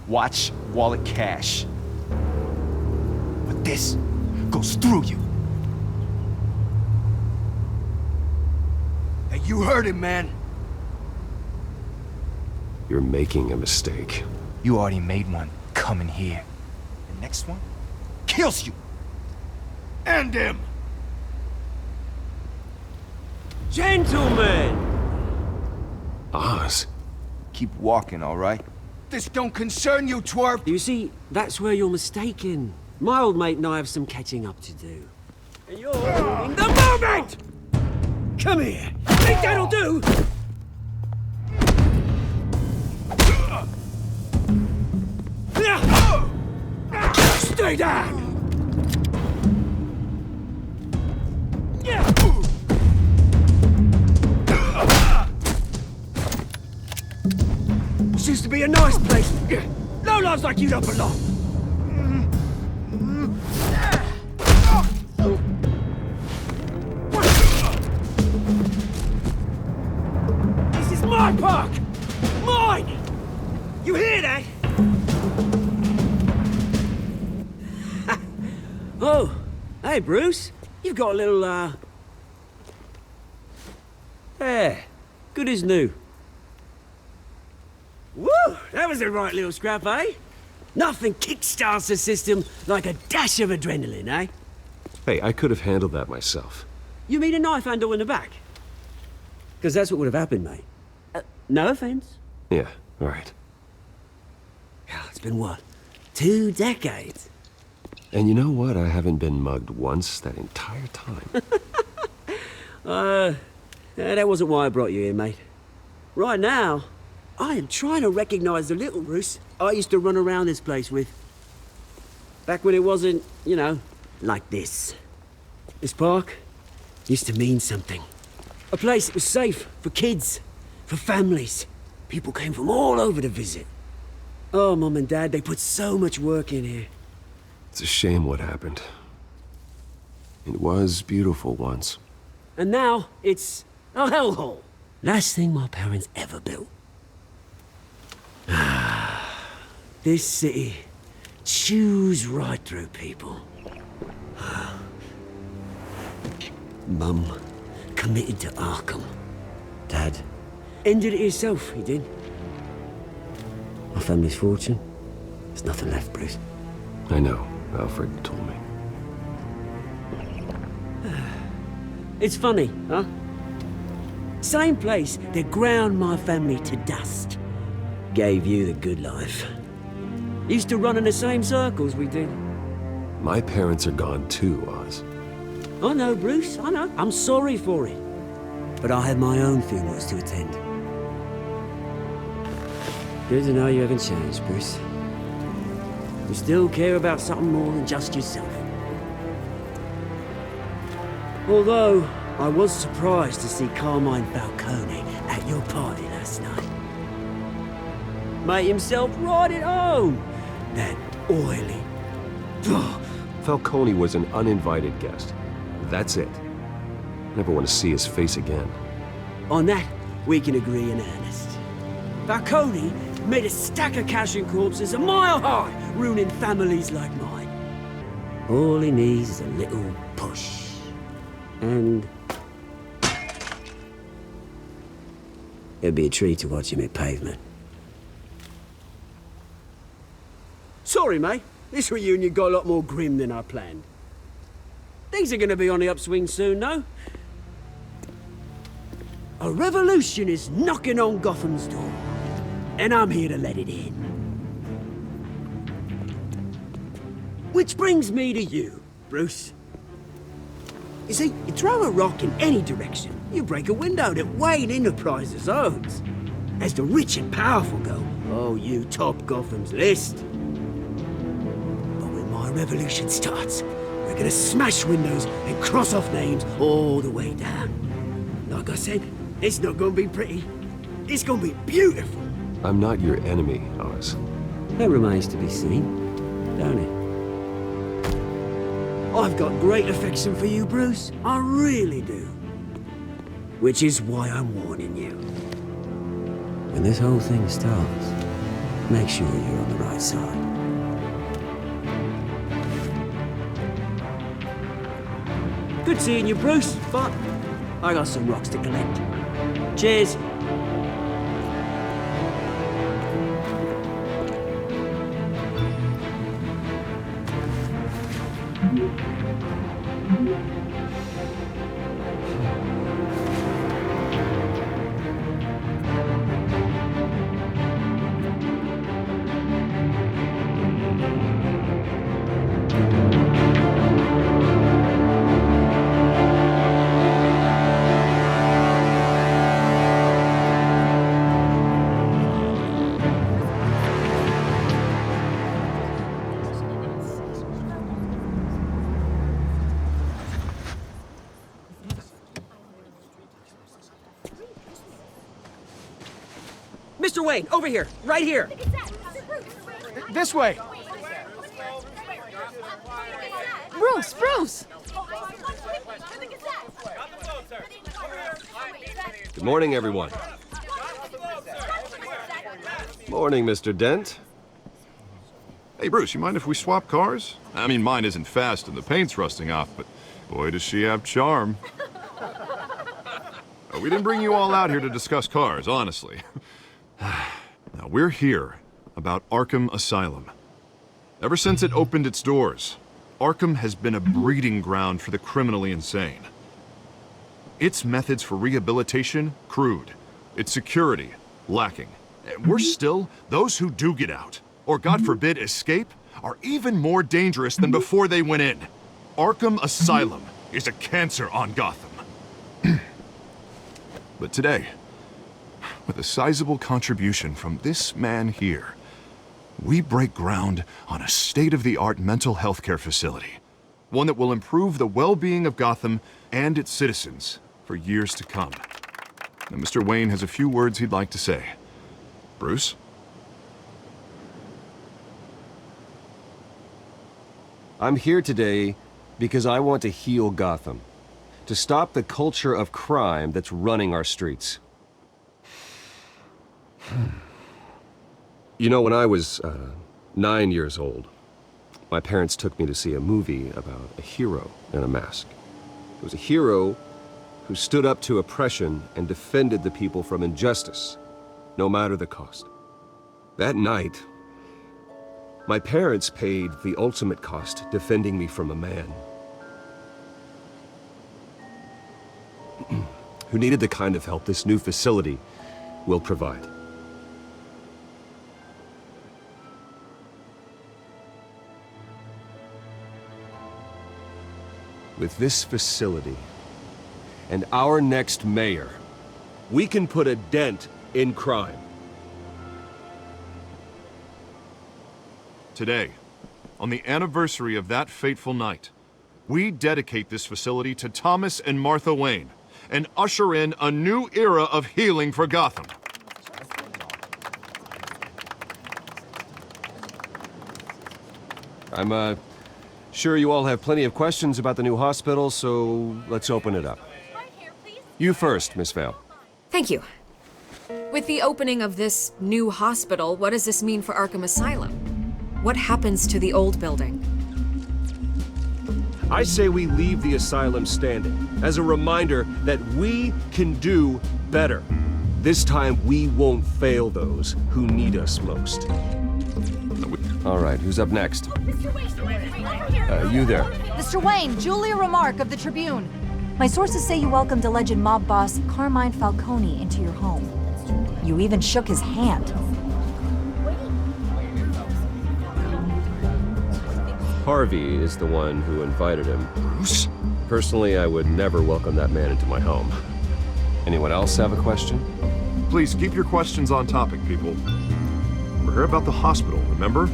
Watch wallet cash. But this goes through you. Hey, you heard him, man. You're making a mistake. You already made one coming here. The next one kills you. End him! Gentlemen! Oz. Keep walking, all right? This don't concern you, twerp! You see, that's where you're mistaken. My old mate and I have some catching up to do. And you're ruining the moment! Come here. Think that'll do? Stay down! This used to be a nice place. No lives like you don't belong. This is my park! Mine! You hear that? Oh, hey Bruce. You've got a little, There. Good as new. Woo! That was a right little scrap, eh? Nothing kickstarts the system like a dash of adrenaline, eh? Hey, I could have handled that myself. You mean a knife handle in the back? Because that's what would have happened, mate. No offense. Yeah, all right. Yeah, it's been what? 2 decades? And you know what? I haven't been mugged once that entire time. That wasn't why I brought you here, mate. Right now, I am trying to recognize the little Bruce I used to run around this place with. Back when it wasn't, you know, like this. This park used to mean something. A place that was safe for kids, for families. People came from all over to visit. Oh, Mum and Dad, they put so much work in here. It's a shame what happened. It was beautiful once. And now, it's a hellhole. Last thing my parents ever built. This city chews right through people. Mum committed to Arkham. Dad ended it himself, he did. My family's fortune, there's nothing left, Bruce. I know. Alfred told me. It's funny, huh? Same place that ground my family to dust. Gave you the good life. Used to run in the same circles we did. My parents are gone too, Oz. I know, Bruce, I know. I'm sorry for it. But I have my own funerals to attend. Good to know you haven't changed, Bruce. You still care about something more than just yourself. Although, I was surprised to see Carmine Falcone at your party last night. Made himself right at home. That oily... Falcone was an uninvited guest. That's it. Never want to see his face again. On that, we can agree in earnest. Falcone made a stack of cash and corpses a mile high, ruining families like mine. All he needs is a little push. And... it'd be a treat to watch him hit pavement. Sorry, mate. This reunion got a lot more grim than I planned. Things are gonna be on the upswing soon, though. A revolution is knocking on Gotham's door. And I'm here to let it in. Which brings me to you, Bruce. You see, you throw a rock in any direction, you break a window that Wayne Enterprises owns. As the rich and powerful go, oh, you top Gotham's list. our revolution starts. We're gonna smash windows and cross off names all the way down. Like I said, it's not gonna be pretty. It's gonna be beautiful. I'm not your enemy, Oz. That remains to be seen, don't it? I've got great affection for you, Bruce. I really do. Which is why I'm warning you. When this whole thing starts, make sure you're on the right side. Good seeing you, Bruce, but I got some rocks to collect. Cheers. Mr. Wayne, over here, right here. This way. Bruce! Good morning, everyone. Morning, Mr. Dent. Hey, Bruce, you mind if we swap cars? I mean, mine isn't fast and the paint's rusting off, but boy, does she have charm. We didn't bring you all out here to discuss cars, honestly. Now, we're here about Arkham Asylum. Ever since it opened its doors, Arkham has been a breeding ground for the criminally insane. Its methods for rehabilitation, crude. Its security, lacking. And worse still, those who do get out, or God forbid escape, are even more dangerous than before they went in. Arkham Asylum is a cancer on Gotham. But today, with a sizable contribution from this man here, we break ground on a state-of-the-art mental health care facility. One that will improve the well-being of Gotham and its citizens for years to come. Now, Mr. Wayne has a few words he'd like to say. Bruce? I'm here today because I want to heal Gotham. To stop the culture of crime that's running our streets. You know, when I was 9 years old, my parents took me to see a movie about a hero in a mask. It was a hero who stood up to oppression and defended the people from injustice, no matter the cost. That night, my parents paid the ultimate cost defending me from a man who needed the kind of help this new facility will provide. With this facility and our next mayor, we can put a dent in crime. Today, on the anniversary of that fateful night, we dedicate this facility to Thomas and Martha Wayne and usher in a new era of healing for Gotham. I'm sure you all have plenty of questions about the new hospital, so let's open it up. You first, Miss Vale. Thank you. With the opening of this new hospital, what does this mean for Arkham Asylum? What happens to the old building? I say we leave the asylum standing as a reminder that we can do better. This time we won't fail those who need us most. All right, who's up next? You there. Mr. Wayne, Julia Remark of the Tribune. My sources say you welcomed alleged mob boss Carmine Falcone into your home. You even shook his hand. Harvey is the one who invited him. Bruce? Personally, I would never welcome that man into my home. Anyone else have a question? Please keep your questions on topic, people. We're here about the hospital, remember?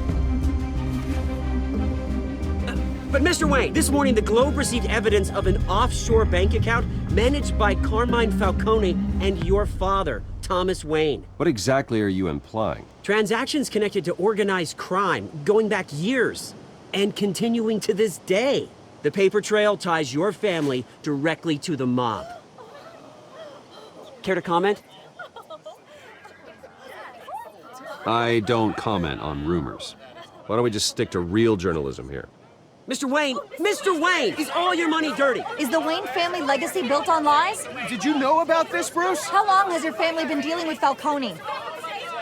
But Mr. Wayne, this morning the Globe received evidence of an offshore bank account managed by Carmine Falcone and your father, Thomas Wayne. What exactly are you implying? Transactions connected to organized crime going back years and continuing to this day. The paper trail ties your family directly to the mob. Care to comment? I don't comment on rumors. Why don't we just stick to real journalism here? Mr. Wayne, is all your money dirty? Is the Wayne family legacy built on lies? Did you know about this, Bruce? How long has your family been dealing with Falcone?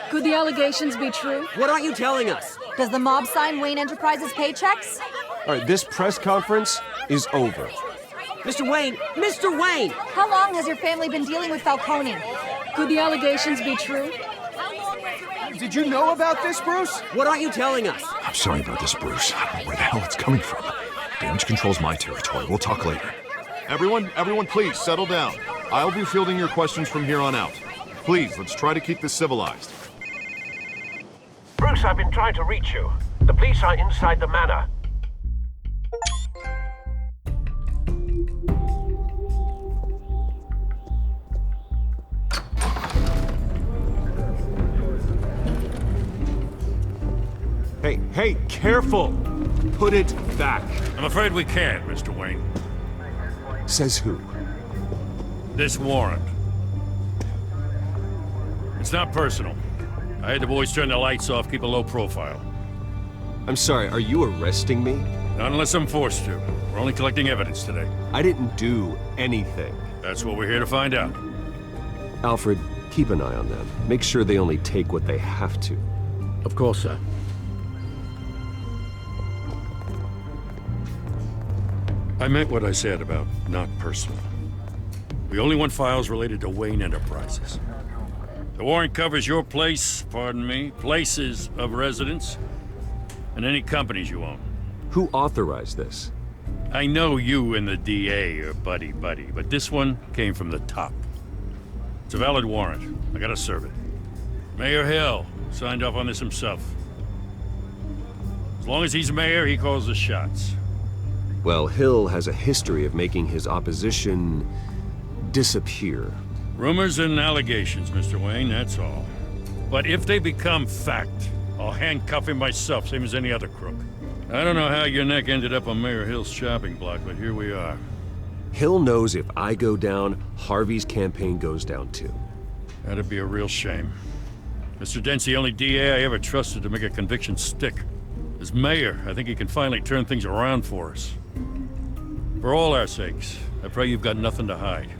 Could the allegations be true? What aren't you telling us? Does the mob sign Wayne Enterprises paychecks? All right, this press conference is over. Mr. Wayne! How long has your family been dealing with Falcone? Could the allegations be true? Did you know about this, Bruce? What aren't you telling us? I'm sorry about this, Bruce. I don't know where the hell it's coming from. Damage control's my territory. We'll talk later. Everyone, please settle down. I'll be fielding your questions from here on out. Please, let's try to keep this civilized. Bruce, I've been trying to reach you. The police are inside the manor. Hey, careful! Put it back. I'm afraid we can't, Mr. Wayne. Says who? This warrant. It's not personal. I had the boys turn the lights off, keep a low profile. I'm sorry, are you arresting me? Not unless I'm forced to. We're only collecting evidence today. I didn't do anything. That's what we're here to find out. Alfred, keep an eye on them. Make sure they only take what they have to. Of course, sir. I meant what I said about not personal. We only want files related to Wayne Enterprises. The warrant covers your places of residence, and any companies you own. Who authorized this? I know you and the DA are buddy-buddy, but this one came from the top. It's a valid warrant. I gotta serve it. Mayor Hill signed off on this himself. As long as he's mayor, he calls the shots. Well, Hill has a history of making his opposition disappear. Rumors and allegations, Mr. Wayne, that's all. But if they become fact, I'll handcuff him myself, same as any other crook. I don't know how your neck ended up on Mayor Hill's chopping block, but here we are. Hill knows if I go down, Harvey's campaign goes down too. That'd be a real shame. Mr. Dent's the only DA I ever trusted to make a conviction stick. As mayor, I think he can finally turn things around for us. For all our sakes, I pray you've got nothing to hide.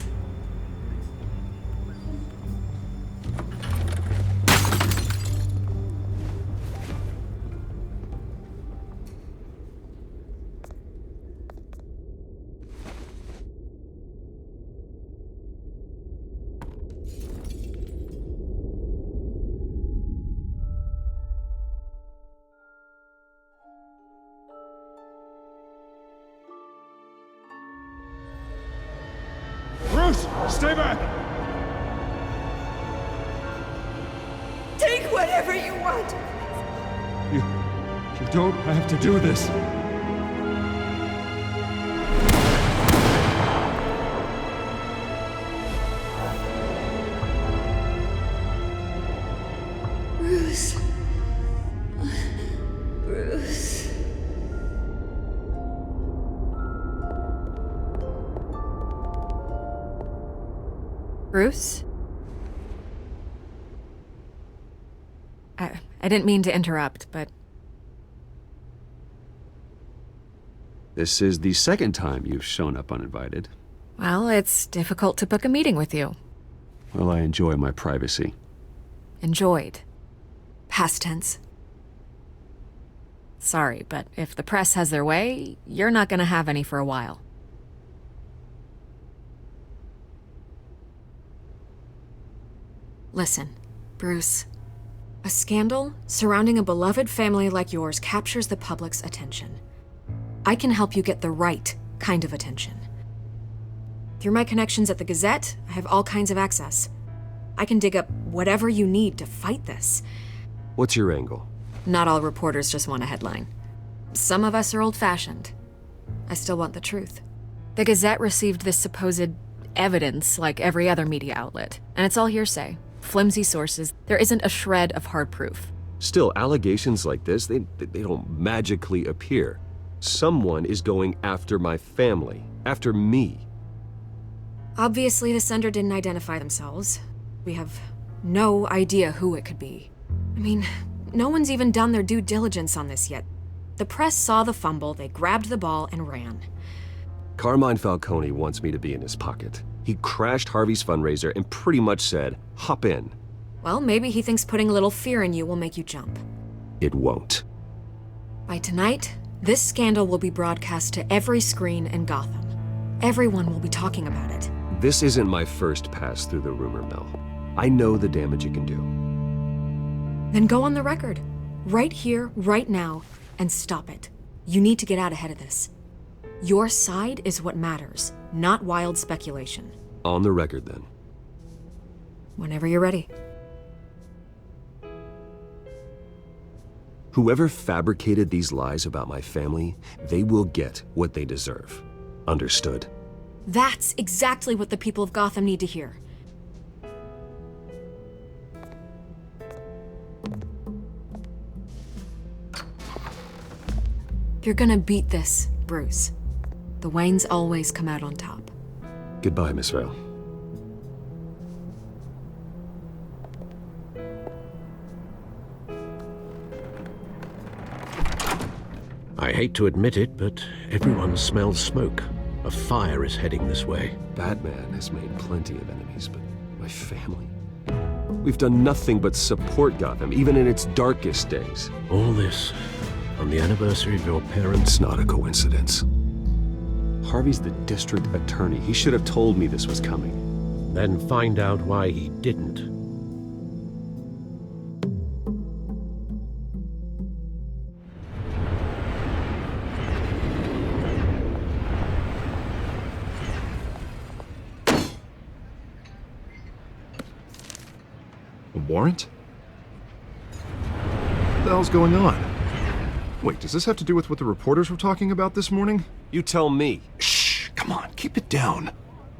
Bruce, stay back! Take whatever you want. You don't have to do this. Bruce. Bruce. Bruce? I didn't mean to interrupt, but... This is the second time you've shown up uninvited. Well, it's difficult to book a meeting with you. Well, I enjoy my privacy. Enjoyed. Past tense. Sorry, but if the press has their way, you're not gonna have any for a while. Listen, Bruce. A scandal surrounding a beloved family like yours captures the public's attention. I can help you get the right kind of attention. Through my connections at the Gazette, I have all kinds of access. I can dig up whatever you need to fight this. What's your angle? Not all reporters just want a headline. Some of us are old-fashioned. I still want the truth. The Gazette received this supposed evidence like every other media outlet, and it's all hearsay. Flimsy sources. There isn't a shred of hard proof. Still, allegations like this, they don't magically appear. Someone is going after my family, after me. Obviously, the sender didn't identify themselves. We have no idea who it could be. I mean, no one's even done their due diligence on this yet. The press saw the fumble, they grabbed the ball and ran. Carmine Falcone wants me to be in his pocket. He crashed Harvey's fundraiser and pretty much said, hop in. Well, maybe he thinks putting a little fear in you will make you jump. It won't. By tonight, this scandal will be broadcast to every screen in Gotham. Everyone will be talking about it. This isn't my first pass through the rumor mill. I know the damage it can do. Then go on the record. Right here, right now, and stop it. You need to get out ahead of this. Your side is what matters, not wild speculation. On the record, then. Whenever you're ready. Whoever fabricated these lies about my family, they will get what they deserve. Understood? That's exactly what the people of Gotham need to hear. You're gonna beat this, Bruce. The Waynes always come out on top. Goodbye, Miss Vale. I hate to admit it, but everyone smells smoke. A fire is heading this way. Batman has made plenty of enemies, but my family? We've done nothing but support Gotham, even in its darkest days. All this on the anniversary of your parents'... It's not a coincidence. Harvey's the district attorney. He should have told me this was coming. Then find out why he didn't. A warrant? What the hell's going on? Wait, does this have to do with what the reporters were talking about this morning? You tell me. Shh, come on, keep it down.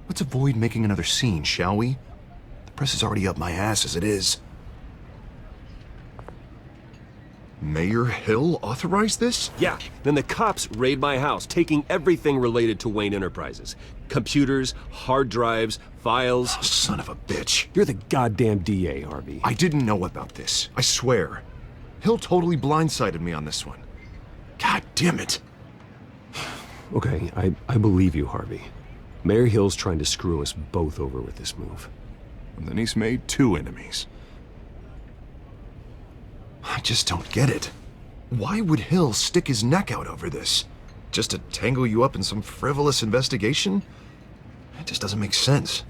Let's avoid making another scene, shall we? The press is already up my ass as it is. Mayor Hill authorized this? Yeah, then the cops raid my house, taking everything related to Wayne Enterprises. Computers, hard drives, files. Oh, son of a bitch. You're the goddamn DA, Harvey. I didn't know about this, I swear. Hill totally blindsided me on this one. God damn it. Okay, I believe you, Harvey. Mayor Hill's trying to screw us both over with this move. And then he's made 2 enemies. I just don't get it. Why would Hill stick his neck out over this? Just to tangle you up in some frivolous investigation? It just doesn't make sense.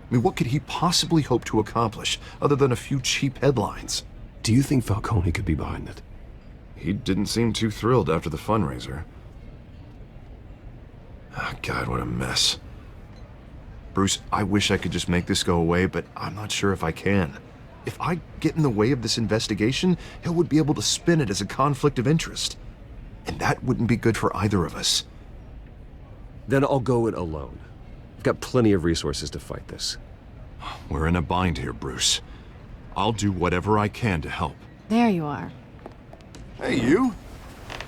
I mean, what could he possibly hope to accomplish other than a few cheap headlines? Do you think Falcone could be behind it? He didn't seem too thrilled after the fundraiser. Oh, God, what a mess. Bruce, I wish I could just make this go away, but I'm not sure if I can. If I get in the way of this investigation, Hill would be able to spin it as a conflict of interest. And that wouldn't be good for either of us. Then I'll go it alone. I've got plenty of resources to fight this. We're in a bind here, Bruce. I'll do whatever I can to help. There you are. Hey, you?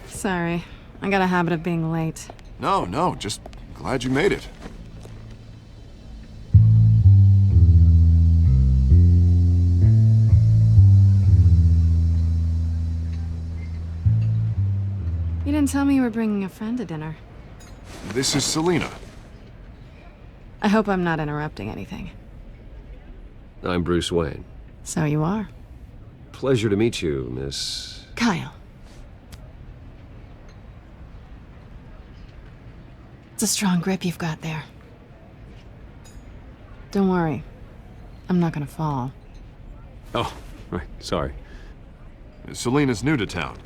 Sorry, I got a habit of being late. No, just glad you made it. You didn't tell me you were bringing a friend to dinner. This is Selina. I hope I'm not interrupting anything. I'm Bruce Wayne. So you are. Pleasure to meet you, Miss... Kyle. It's a strong grip you've got there. Don't worry. I'm not gonna fall. Oh, right, sorry. Selina's new to town.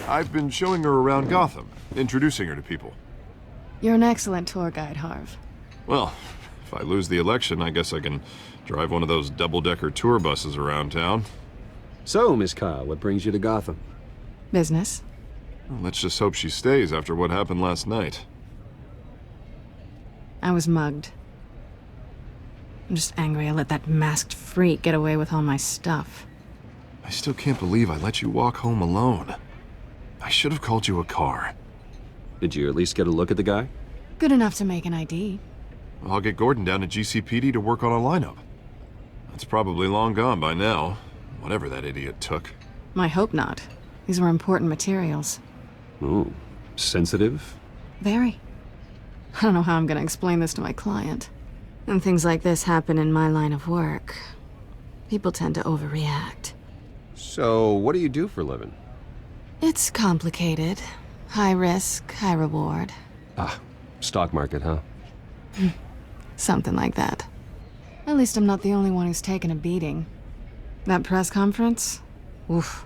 I've been showing her around Gotham, introducing her to people. You're an excellent tour guide, Harv. Well, if I lose the election, I guess I can drive one of those double-decker tour buses around town. So, Miss Kyle, what brings you to Gotham? Business. Well, let's just hope she stays after what happened last night. I was mugged. I'm just angry I let that masked freak get away with all my stuff. I still can't believe I let you walk home alone. I should have called you a car. Did you at least get a look at the guy? Good enough to make an ID. I'll get Gordon down to GCPD to work on a lineup. That's probably long gone by now, whatever that idiot took. I hope not. These were important materials. Ooh, sensitive? Very. I don't know how I'm gonna explain this to my client. When things like this happen in my line of work, people tend to overreact. So, what do you do for a living? It's complicated. High risk, high reward. Ah, stock market, huh? Something like that. At least I'm not the only one who's taken a beating. That press conference? Oof.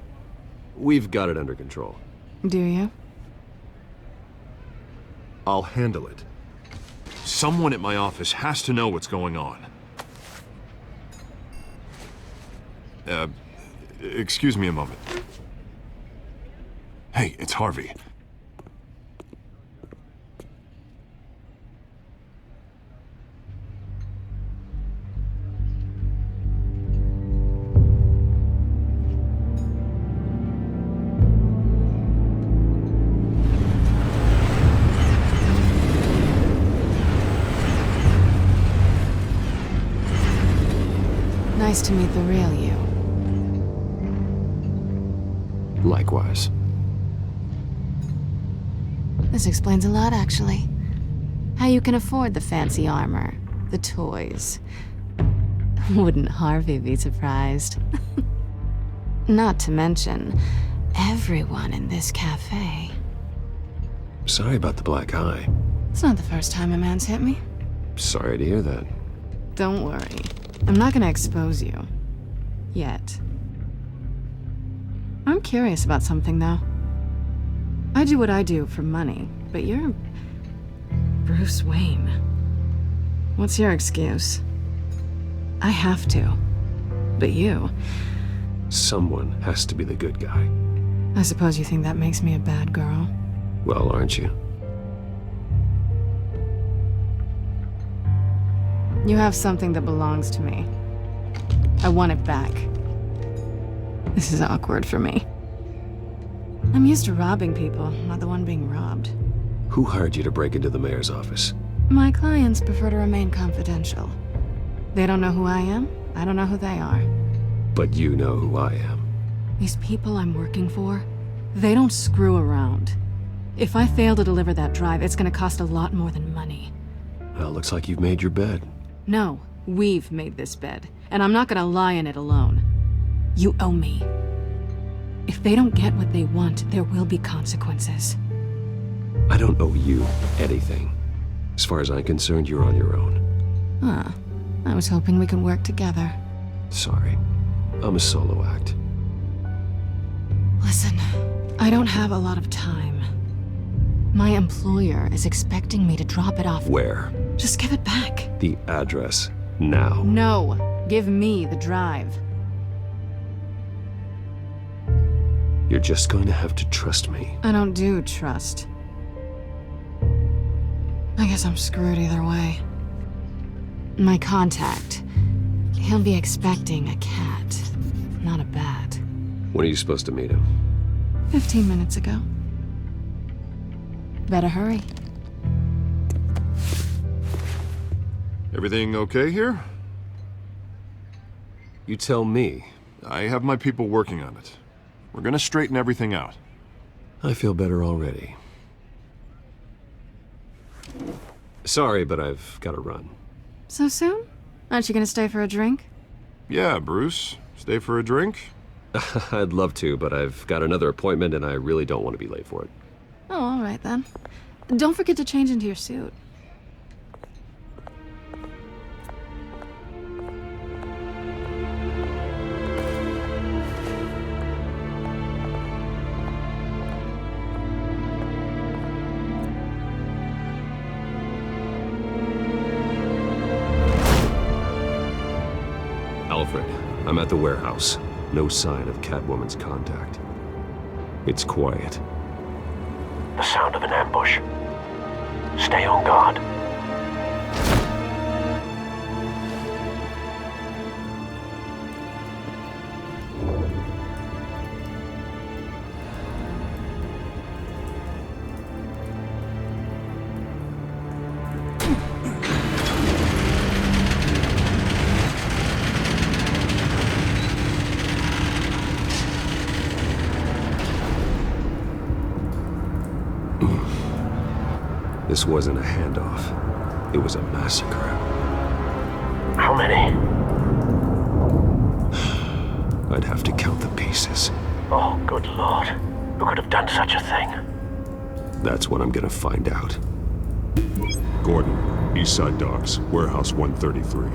We've got it under control. Do you? I'll handle it. Someone at my office has to know what's going on. Excuse me a moment. Hey, it's Harvey. Nice to meet the real you. Likewise. This explains a lot, actually. How you can afford the fancy armor, the toys. Wouldn't Harvey be surprised? Not to mention, everyone in this cafe. Sorry about the black eye. It's not the first time a man's hit me. Sorry to hear that. Don't worry. I'm not gonna expose you. Yet. I'm curious about something, though. I do what I do for money, but you're... Bruce Wayne. What's your excuse? I have to. But you... Someone has to be the good guy. I suppose you think that makes me a bad girl? Well, aren't you? You have something that belongs to me. I want it back. This is awkward for me. I'm used to robbing people, not the one being robbed. Who hired you to break into the mayor's office? My clients prefer to remain confidential. They don't know who I am, I don't know who they are. But you know who I am. These people I'm working for, they don't screw around. If I fail to deliver that drive, it's gonna cost a lot more than money. Well, looks like you've made your bed. No, we've made this bed, and I'm not gonna lie in it alone. You owe me. If they don't get what they want, there will be consequences. I don't owe you anything. As far as I'm concerned, you're on your own. Huh. I was hoping we could work together. Sorry. I'm a solo act. Listen, I don't have a lot of time. My employer is expecting me to drop it off. Where? Just give it back. The address. Now. No. Give me the drive. You're just going to have to trust me. I don't do trust. I guess I'm screwed either way. My contact. He'll be expecting a cat, not a bat. When are you supposed to meet him? 15 minutes ago. Better hurry. Everything okay here? You tell me. I have my people working on it. We're gonna straighten everything out. I feel better already. Sorry, but I've got to run. So soon? Aren't you gonna stay for a drink? Yeah, Bruce. Stay for a drink? I'd love to, but I've got another appointment and I really don't want to be late for it. Oh, all right then. Don't forget to change into your suit. Alfred, I'm at the warehouse. No sign of Catwoman's contact. It's quiet. The sound of an ambush. Stay on guard. This wasn't a handoff. It was a massacre. How many? I'd have to count the pieces. Oh, good lord. Who could have done such a thing? That's what I'm gonna find out. Gordon, Eastside Docks, Warehouse 133.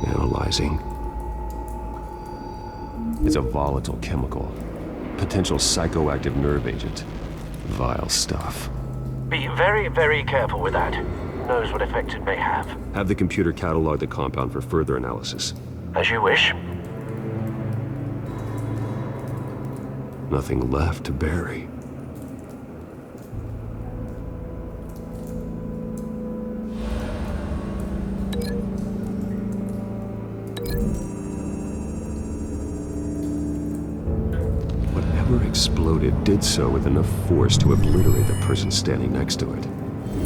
Analyzing. It's a volatile chemical. Potential psychoactive nerve agent. Vile stuff. Be very, very careful with that. Who knows what effects it may have. Have the computer catalog the compound for further analysis. As you wish. Nothing left to bury. Whatever exploded did so with enough force to obliterate the person standing next to it.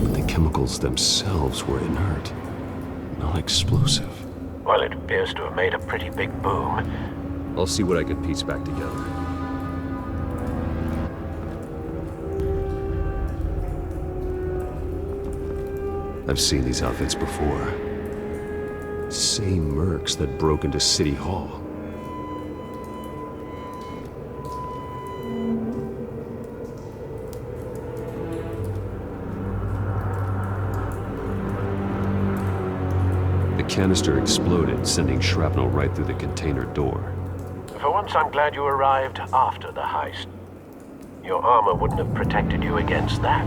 But the chemicals themselves were inert, not explosive. Well, it appears to have made a pretty big boom. I'll see what I can piece back together. I've seen these outfits before. Same mercs that broke into City Hall. The canister exploded, sending shrapnel right through the container door. For once, I'm glad you arrived after the heist. Your armor wouldn't have protected you against that.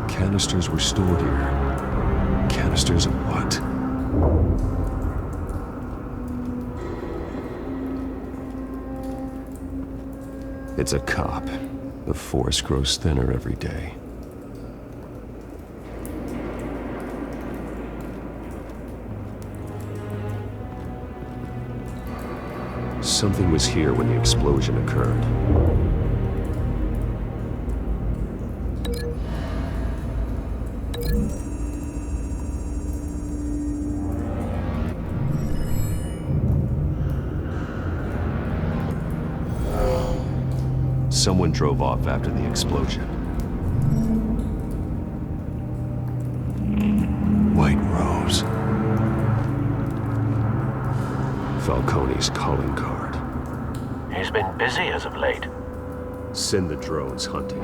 Canisters were stored here. Canisters of what? It's a cop. The force grows thinner every day. Something was here when the explosion occurred. Someone drove off after the explosion. White Rose. Falcone's calling card. He's been busy as of late. Send the drones hunting.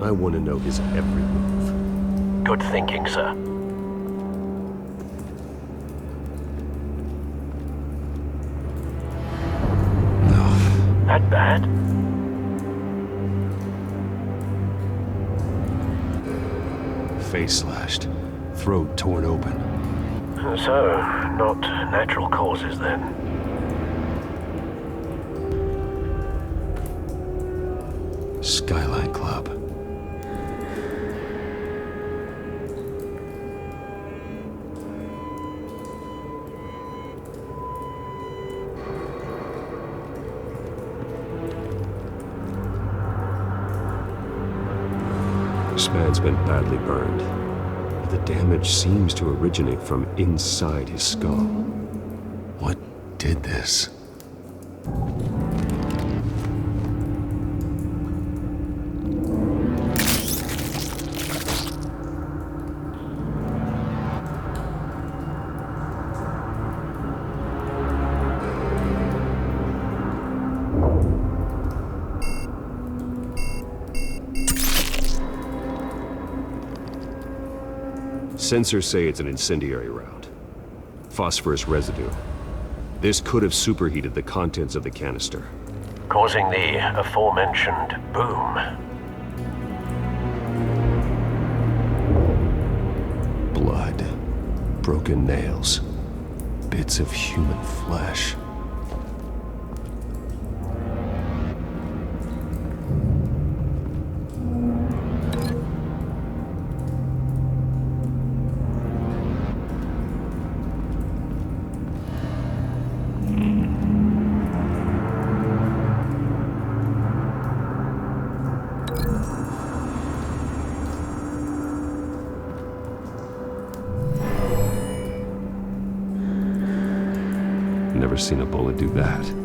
I want to know his every move. Good thinking, sir. That bad? Face slashed, throat torn open. So, not natural causes then. Skyline Club. This man's been badly burned. But the damage seems to originate from inside his skull. What did this? Sensors say it's an incendiary round. Phosphorus residue. This could have superheated the contents of the canister, causing the aforementioned boom. Blood, broken nails, bits of human flesh. Never seen a bullet do that.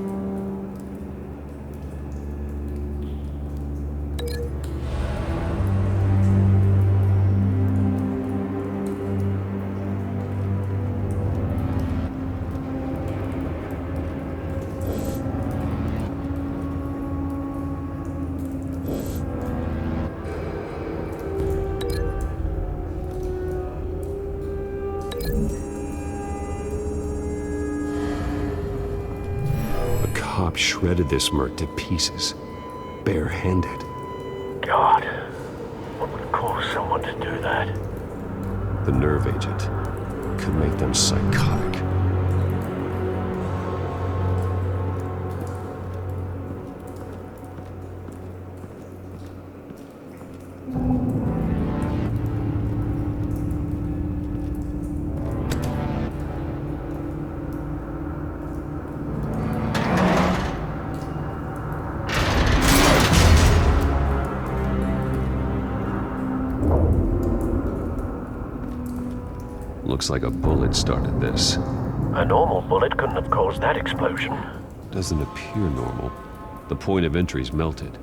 Shredded this merc to pieces, barehanded. God, what would cause someone to do that? The nerve agent could make them psychotic. Looks like a bullet started this. A normal bullet couldn't have caused that explosion. Doesn't appear normal. The point of entry's melted.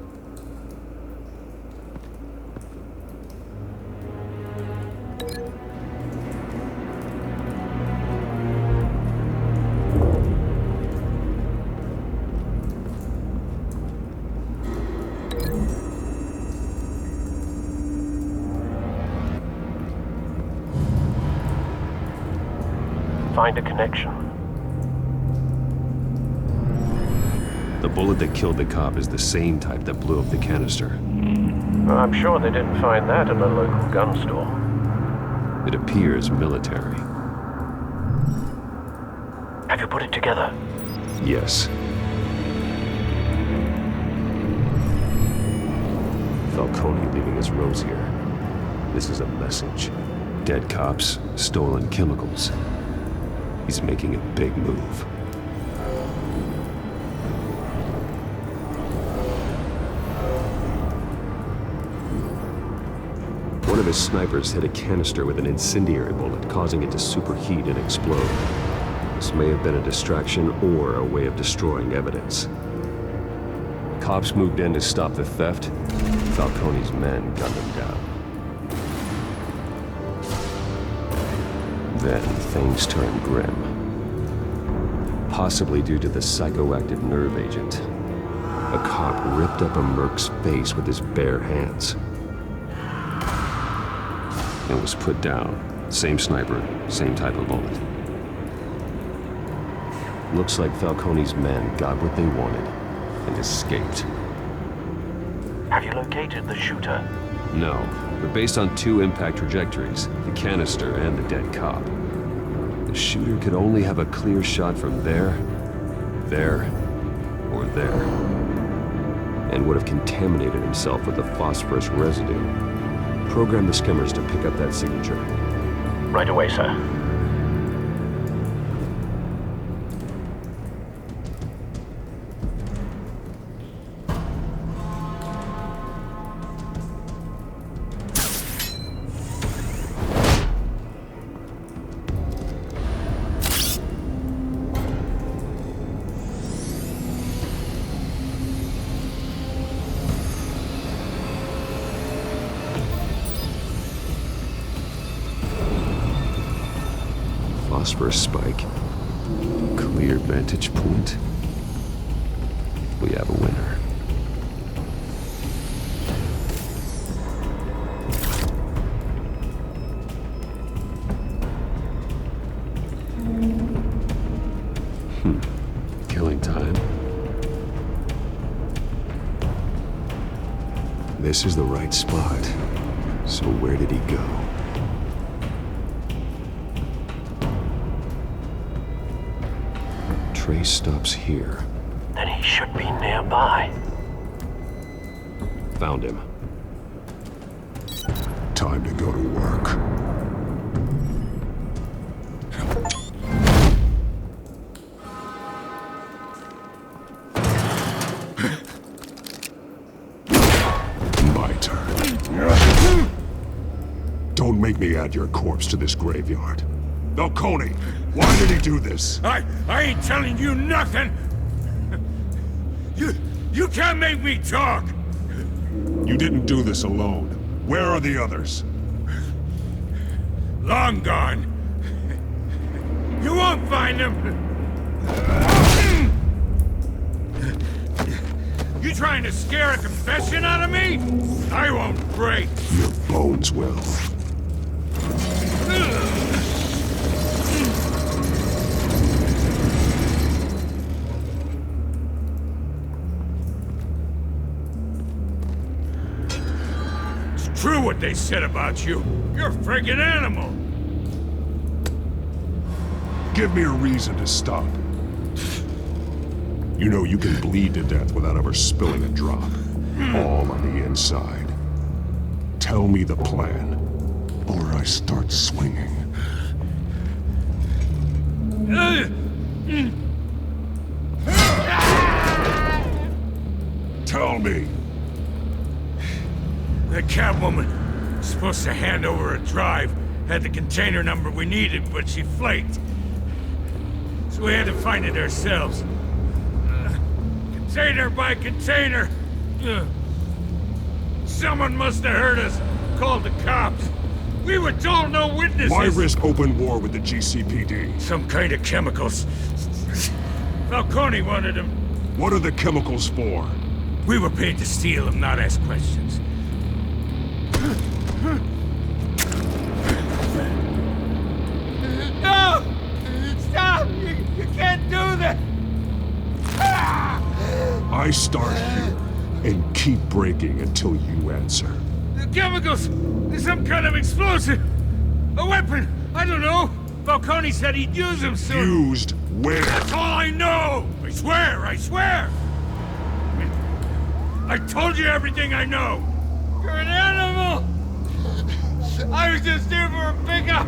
Find a connection. The bullet that killed the cop is the same type that blew up the canister. I'm sure they didn't find that at a local gun store. It appears military. Have you put it together? Yes. Falcone leaving his rose here. This is a message. Dead cops, stolen chemicals. He's making a big move. One of his snipers hit a canister with an incendiary bullet, causing it to superheat and explode. This may have been a distraction or a way of destroying evidence. Cops moved in to stop the theft. Falcone's men gunned him down. Then things turned grim. Possibly due to the psychoactive nerve agent. A cop ripped up a merc's face with his bare hands. And was put down. Same sniper, same type of bullet. Looks like Falcone's men got what they wanted and escaped. Have you located the shooter? No, but based on two impact trajectories, the canister and the dead cop, the shooter could only have a clear shot from there, or there, and would have contaminated himself with the phosphorus residue. Program the skimmers to pick up that signature. Right away, sir. Phosphorus spike. Clear vantage point. We have a winner. Killing time. This is the right spot. So where did he go? Trace stops here. Then he should be nearby. Found him. Time to go to work. My turn. Don't make me add your corpse to this graveyard. Falcone, why did he do this? I ain't telling you nothing! You can't make me talk! You didn't do this alone. Where are the others? Long gone. You won't find them! You trying to scare a confession out of me? I won't break. Your bones will. It's true what they said about you. You're a friggin' animal. Give me a reason to stop. You know you can bleed to death without ever spilling a drop. All on the inside. Tell me the plan, or I start swinging. Tell me. The Catwoman was supposed to hand over a drive. Had the container number we needed, but she flaked. So we had to find it ourselves. Container by container. Someone must have heard us. Called the cops. We were told no witnesses. Why risk open war with the GCPD? Some kind of chemicals. Falcone wanted them. What are the chemicals for? We were paid to steal them, not ask questions. No! Stop! You can't do that! I start here and keep breaking until you answer. The chemicals! There's some kind of explosive! A weapon! I don't know! Falcone said he'd use them soon! Used where? That's all I know! I swear! I swear! I told you everything I know! You're an animal! I was just here for a pickup!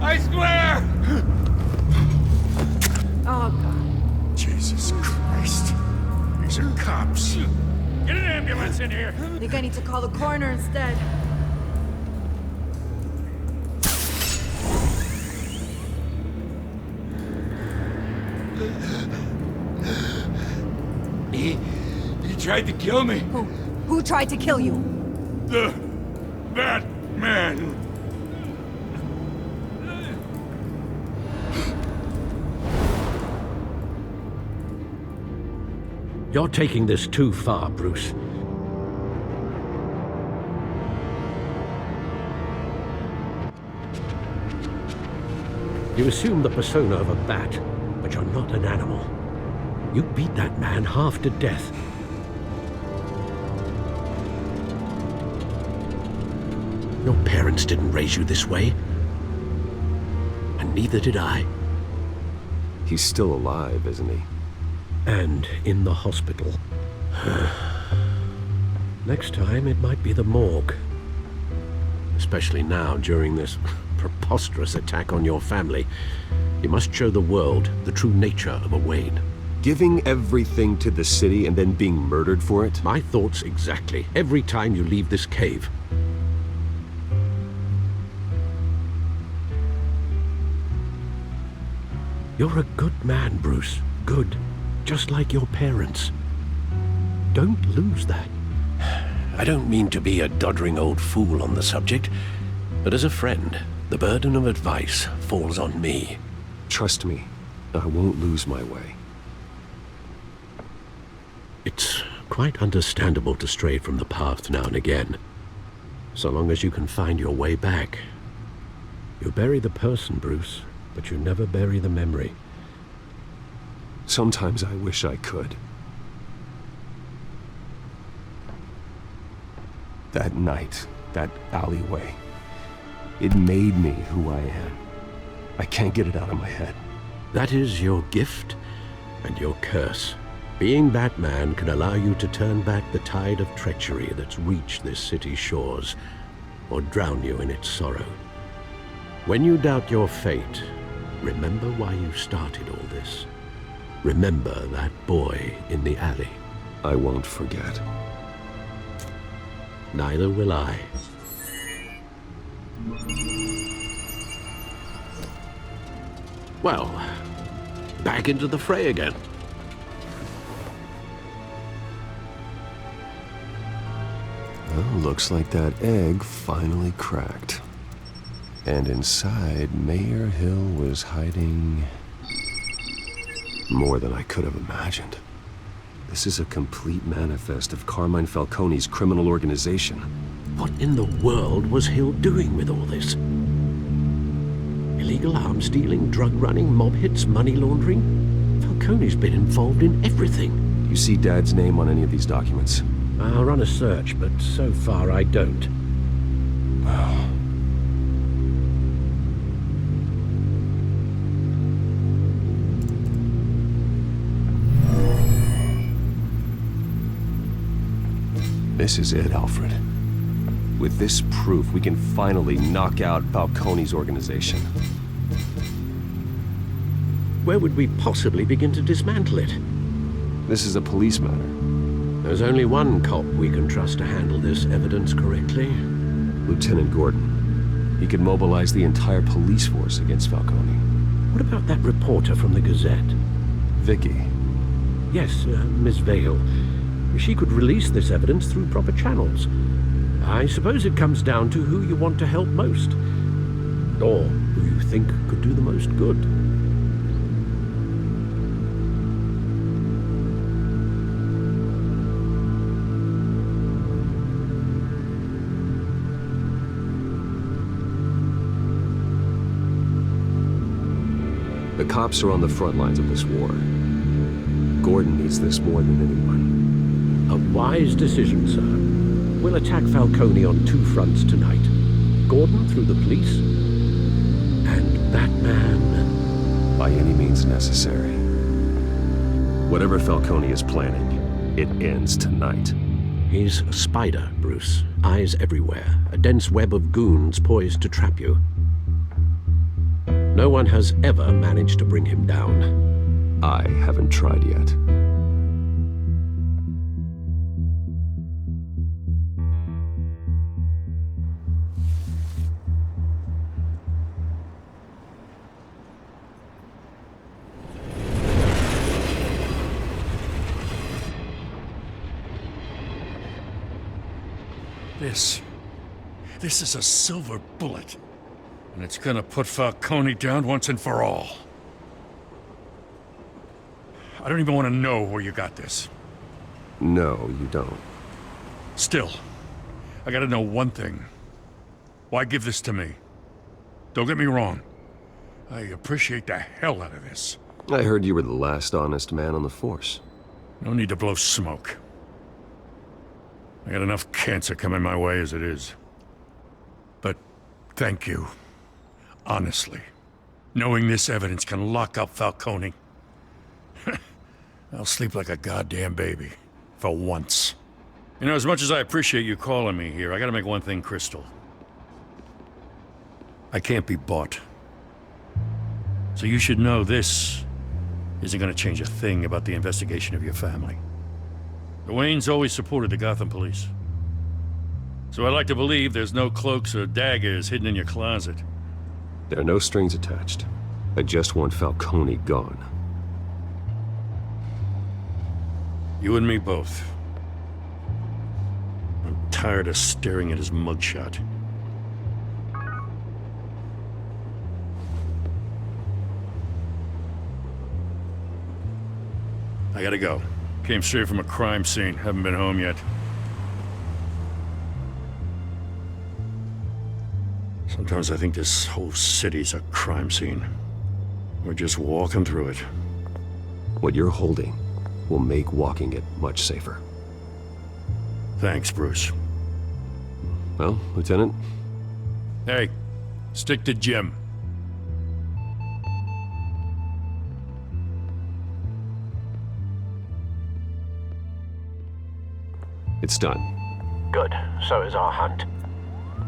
I swear! Oh, God. Jesus Christ. These are cops. Get an ambulance in here! I think I need to call the coroner instead. He tried to kill me. Who tried to kill you? The Batman. You're taking this too far, Bruce. You assume the persona of a bat, but you're not an animal. You beat that man half to death. Your parents didn't raise you this way. And neither did I. He's still alive, isn't he? And in the hospital. Next time, it might be the morgue. Especially now, during this preposterous attack on your family. You must show the world the true nature of a Wayne. Giving everything to the city and then being murdered for it? My thoughts exactly. Every time you leave this cave. You're a good man, Bruce. Good. Just like your parents. Don't lose that. I don't mean to be a doddering old fool on the subject, but as a friend, the burden of advice falls on me. Trust me, I won't lose my way. It's quite understandable to stray from the path now and again, so long as you can find your way back. You bury the person, Bruce, but you never bury the memory. Sometimes I wish I could. That night, that alleyway, it made me who I am. I can't get it out of my head. That is your gift and your curse. Being Batman can allow you to turn back the tide of treachery that's reached this city's shores, or drown you in its sorrow. When you doubt your fate, remember why you started all this. Remember that boy in the alley. I won't forget. Neither will I. Well, back into the fray again. Well, looks like that egg finally cracked. And inside, Mayor Hill was hiding more than I could have imagined. This is a complete manifest of Carmine Falcone's criminal organization. What in the world was Hill doing with all this? Illegal arms dealing, drug running, mob hits, money laundering? Falcone's been involved in everything. You see Dad's name on any of these documents? I'll run a search, but so far I don't. This is it, Alfred. With this proof, we can finally knock out Falcone's organization. Where would we possibly begin to dismantle it? This is a police matter. There's only one cop we can trust to handle this evidence correctly. Lieutenant Gordon. He could mobilize the entire police force against Falcone. What about that reporter from the Gazette? Vicky. Yes, Miss Vale. She could release this evidence through proper channels. I suppose it comes down to who you want to help most. Or who you think could do the most good. The cops are on the front lines of this war. Gordon needs this more than anyone. A wise decision, sir. We'll attack Falcone on two fronts tonight. Gordon through the police, and Batman... by any means necessary. Whatever Falcone is planning, it ends tonight. He's a spider, Bruce. Eyes everywhere. A dense web of goons poised to trap you. No one has ever managed to bring him down. I haven't tried yet. This is a silver bullet. And it's gonna put Falcone down once and for all. I don't even want to know where you got this. No, you don't. Still, I gotta know one thing. Why give this to me? Don't get me wrong. I appreciate the hell out of this. I heard you were the last honest man on the force. No need to blow smoke. I got enough cancer coming my way as it is. But thank you. Honestly. Knowing this evidence can lock up Falcone. I'll sleep like a goddamn baby. For once. You know, as much as I appreciate you calling me here, I gotta make one thing crystal. I can't be bought. So you should know this isn't gonna change a thing about the investigation of your family. The Waynes always supported the Gotham police. So I like to believe there's no cloaks or daggers hidden in your closet. There are no strings attached. I just want Falcone gone. You and me both. I'm tired of staring at his mugshot. I gotta go. Came straight from a crime scene. Haven't been home yet. Sometimes I think this whole city's a crime scene. We're just walking through it. What you're holding will make walking it much safer. Thanks, Bruce. Well, Lieutenant? Hey, stick to Jim. It's done. Good. So is our hunt.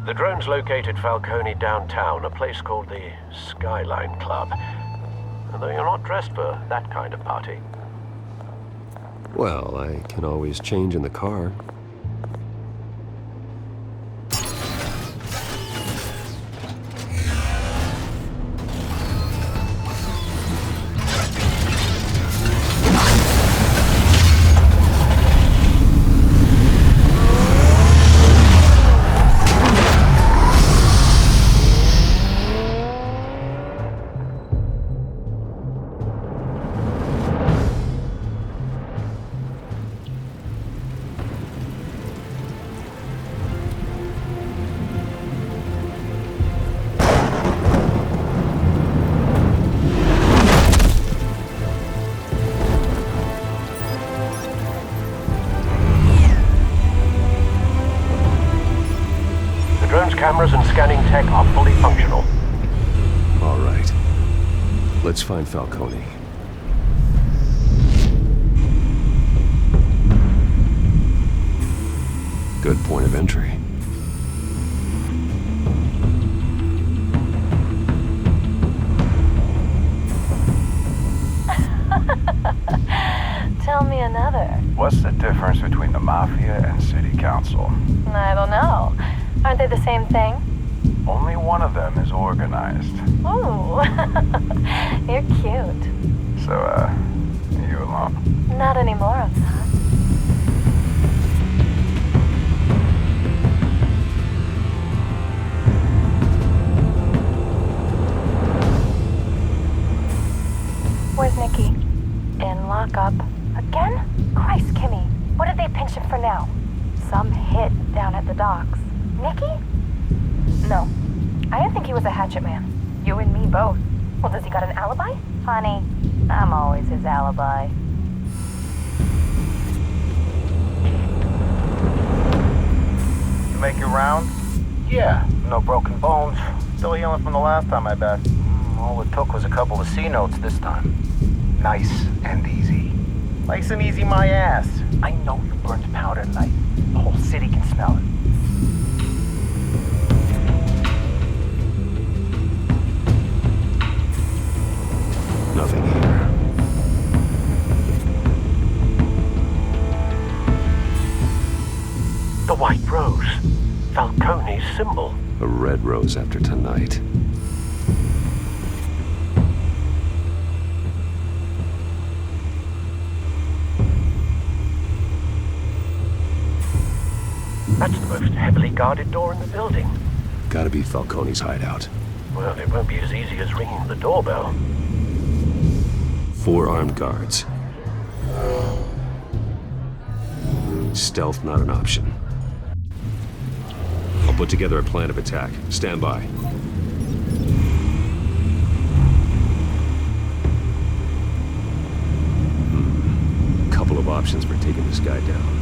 The drones located Falcone downtown, a place called the Skyline Club. Although you're not dressed for that kind of party. Well, I can always change in the car. Let's find Falcone. Good point of entry. Tell me another. What's the difference between the Mafia and City Council? I don't know. Aren't they the same thing? Only one of them is organized. Ooh, you're cute. So, you alone? Not anymore of that. Where's Nikki? In lockup. Again? Christ, Kimmy. What did they pinch him for now? Some hit down at the docks. Nikki? No. I didn't think he was a hatchet man. You and me both. Well, does he got an alibi? Honey, I'm always his alibi. You make your round? Yeah, no broken bones. Still healing from the last time, I bet. All it took was a couple of C notes this time. Nice and easy. Nice and easy my ass. I know you burnt powder tonight. The whole city can smell it. Nothing here. The white rose. Falcone's symbol. A red rose after tonight. That's the most heavily guarded door in the building. Gotta be Falcone's hideout. Well, it won't be as easy as ringing the doorbell. 4 armed guards. Stealth not an option. I'll put together a plan of attack. Stand by. Couple of options for taking this guy down.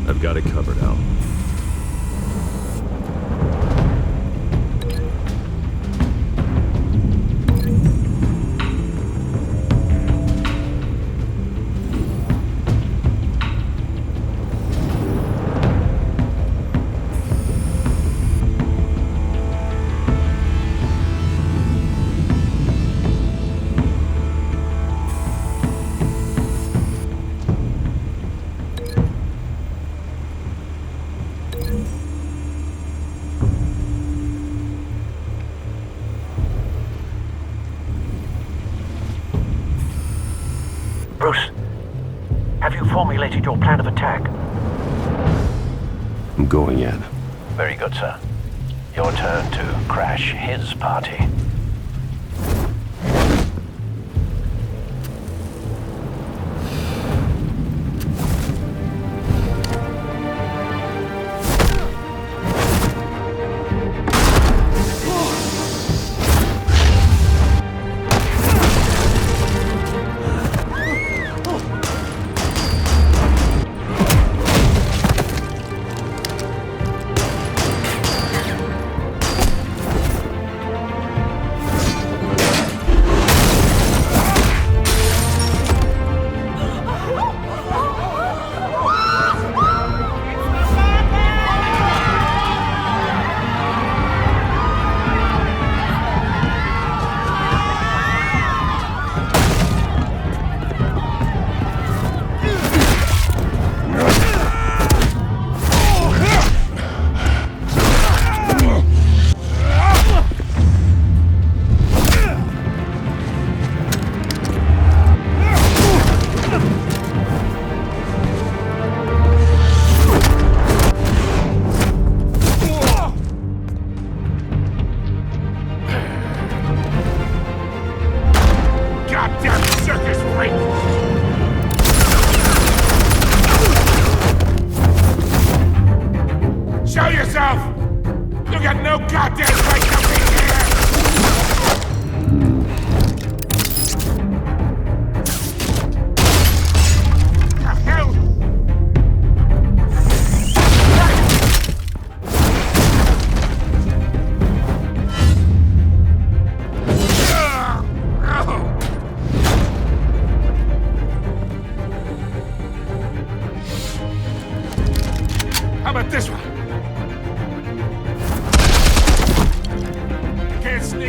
I've got it covered, Al. Bruce, have you formulated your plan of attack? I'm going in. Very good, sir. Your turn to crash his party.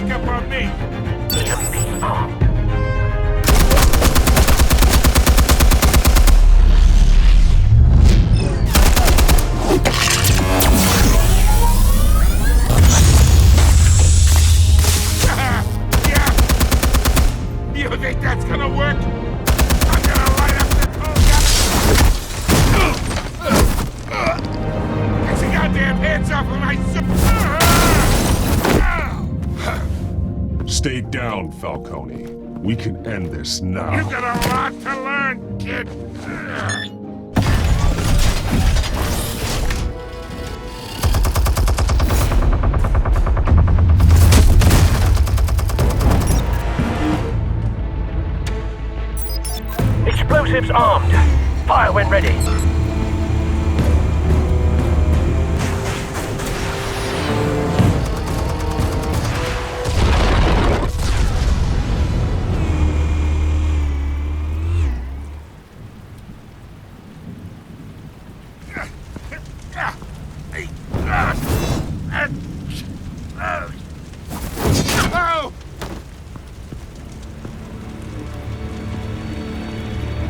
sneak up on me. EMP armed. You think that's gonna work? I'm gonna light up the whole Get your goddamn hands off of my Stay down, Falcone. We can end this now. You've got a lot to learn, kid. Explosives armed. Fire when ready.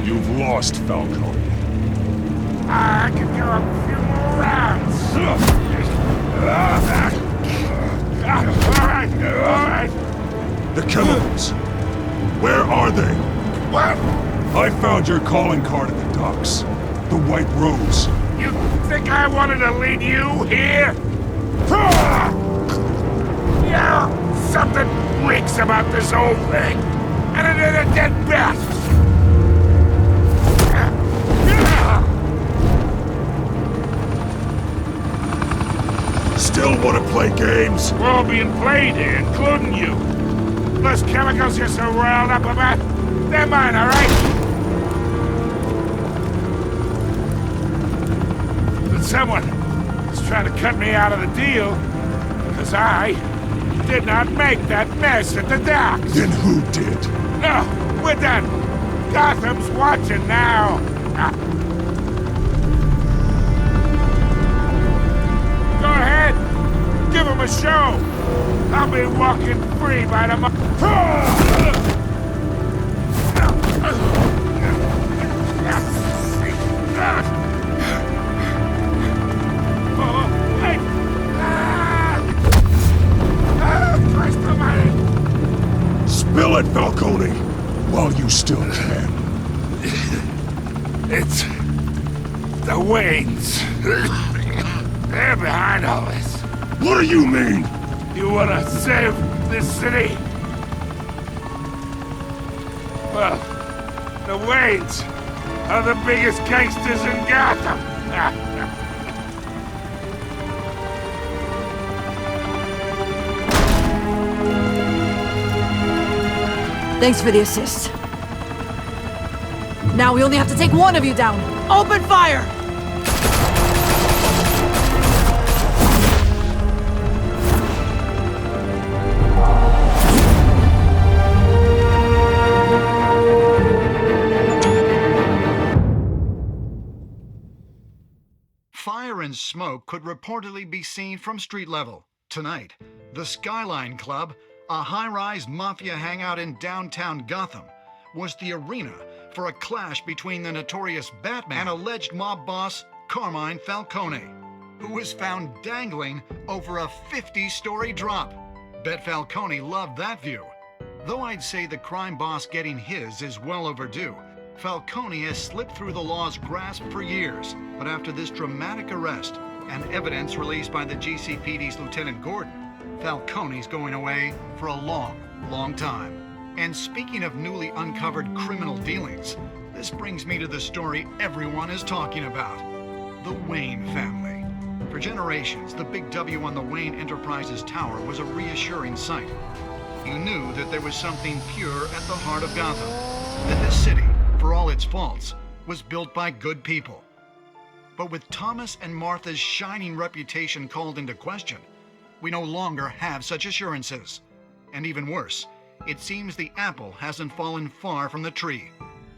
You've lost, Falcone. I can go a few more rounds. All right. The chemicals. Where are they? What? I found your calling card at the docks. The White Rose. You think I wanted to lead you here? Yeah, something reeks about this whole thing. And it is a dead bat. Still want to play games? We're all being played here, including you. Those chemicals you're so riled up about, they're mine, all right? But someone is trying to cut me out of the deal because I did not make that mess at the docks. Then who did? No, we're done. Gotham's watching now. Go ahead. Give him a show. I'll be walking free by tomorrow. Spill it, Falcone, while you still can. It's the Waynes. They're behind all this. What do you mean? You wanna save this city? Well, the Waynes are the biggest gangsters in Gotham. Thanks for the assist. Now we only have to take one of you down. Open fire! Fire and smoke could reportedly be seen from street level. Tonight, the Skyline Club, a high-rise mafia hangout in downtown Gotham, was the arena for a clash between the notorious Batman and alleged mob boss Carmine Falcone, who was found dangling over a 50-story drop. Bet Falcone loved that view. Though I'd say the crime boss getting his is well overdue, Falcone has slipped through the law's grasp for years. But after this dramatic arrest and evidence released by the GCPD's Lieutenant Gordon, Falcone's going away for a long, long time. And speaking of newly uncovered criminal dealings, this brings me to the story everyone is talking about. The Wayne family. For generations, the big W on the Wayne Enterprises tower was a reassuring sight. You knew that there was something pure at the heart of Gotham. That this city, for all its faults, was built by good people. But with Thomas and Martha's shining reputation called into question, we no longer have such assurances. And even worse, it seems the apple hasn't fallen far from the tree.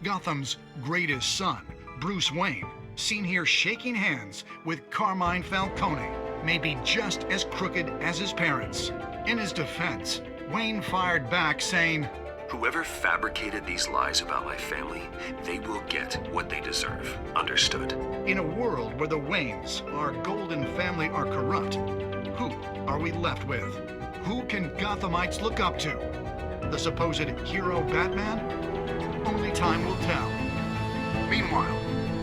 Gotham's greatest son, Bruce Wayne, seen here shaking hands with Carmine Falcone, may be just as crooked as his parents. In his defense, Wayne fired back saying, "Whoever fabricated these lies about my family, they will get what they deserve. Understood?" in a world where the Waynes, our golden family, are corrupt, who are we left with? Who can Gothamites look up to? The supposed hero Batman? Only time will tell. Meanwhile,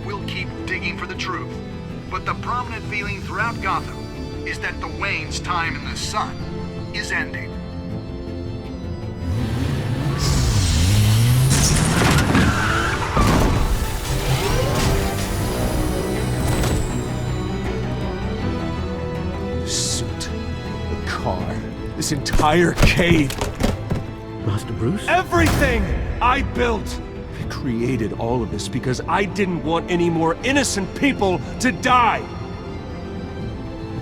we'll keep digging for the truth. But the prominent feeling throughout Gotham is that the Waynes' time in the sun is ending. Suit. The car. This entire cave. Master Bruce? Everything I built! I created all of this because I didn't want any more innocent people to die!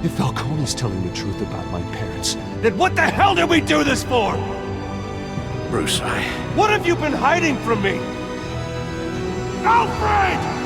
If Falcone's telling the truth about my parents, then what the hell did we do this for? Bruce, What have you been hiding from me? Alfred!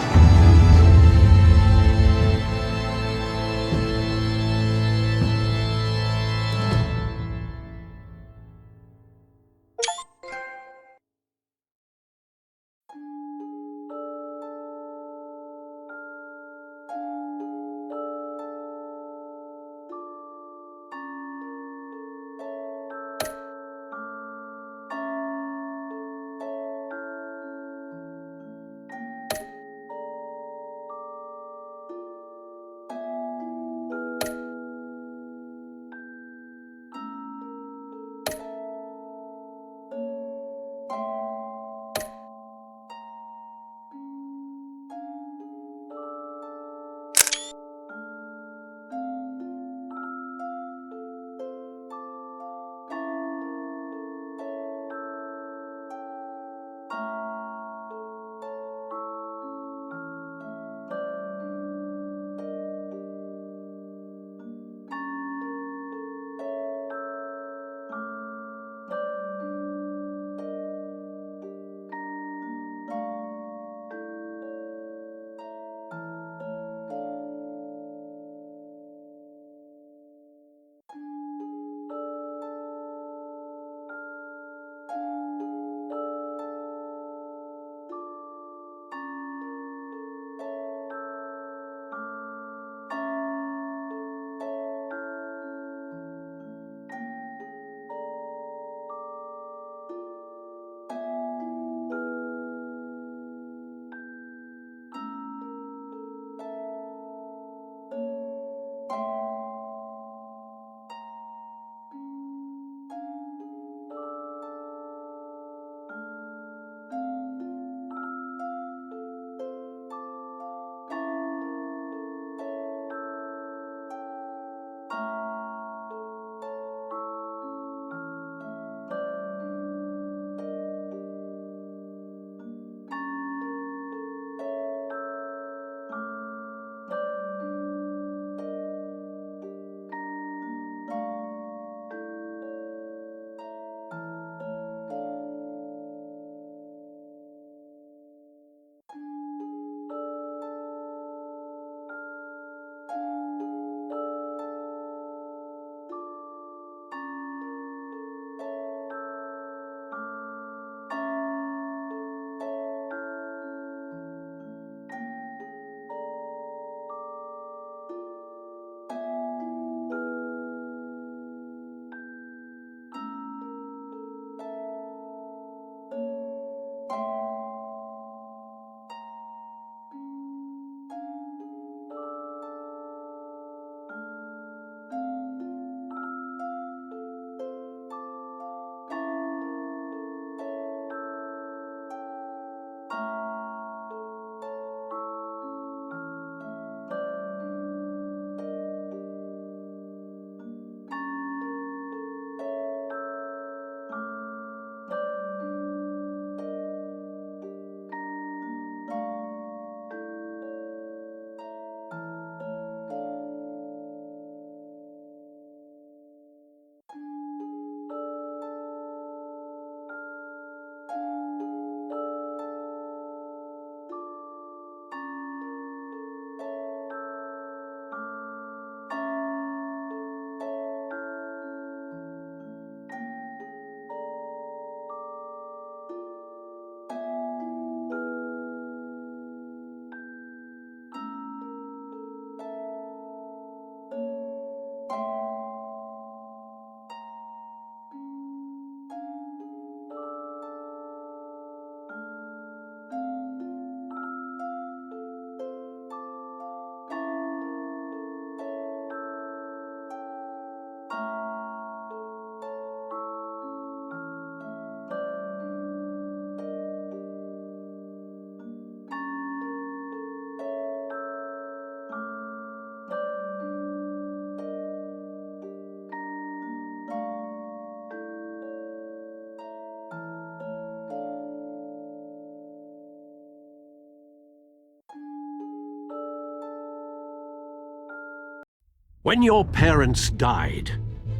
When your parents died,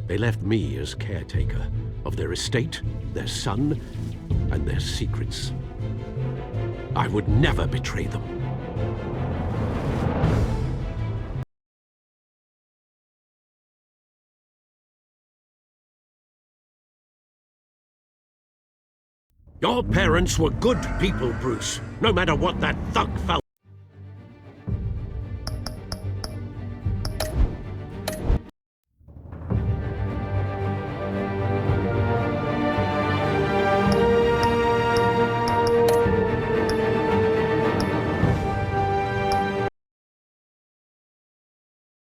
they left me as caretaker of their estate, their son, and their secrets. I would never betray them. Your parents were good people, Bruce, no matter what that thug felt.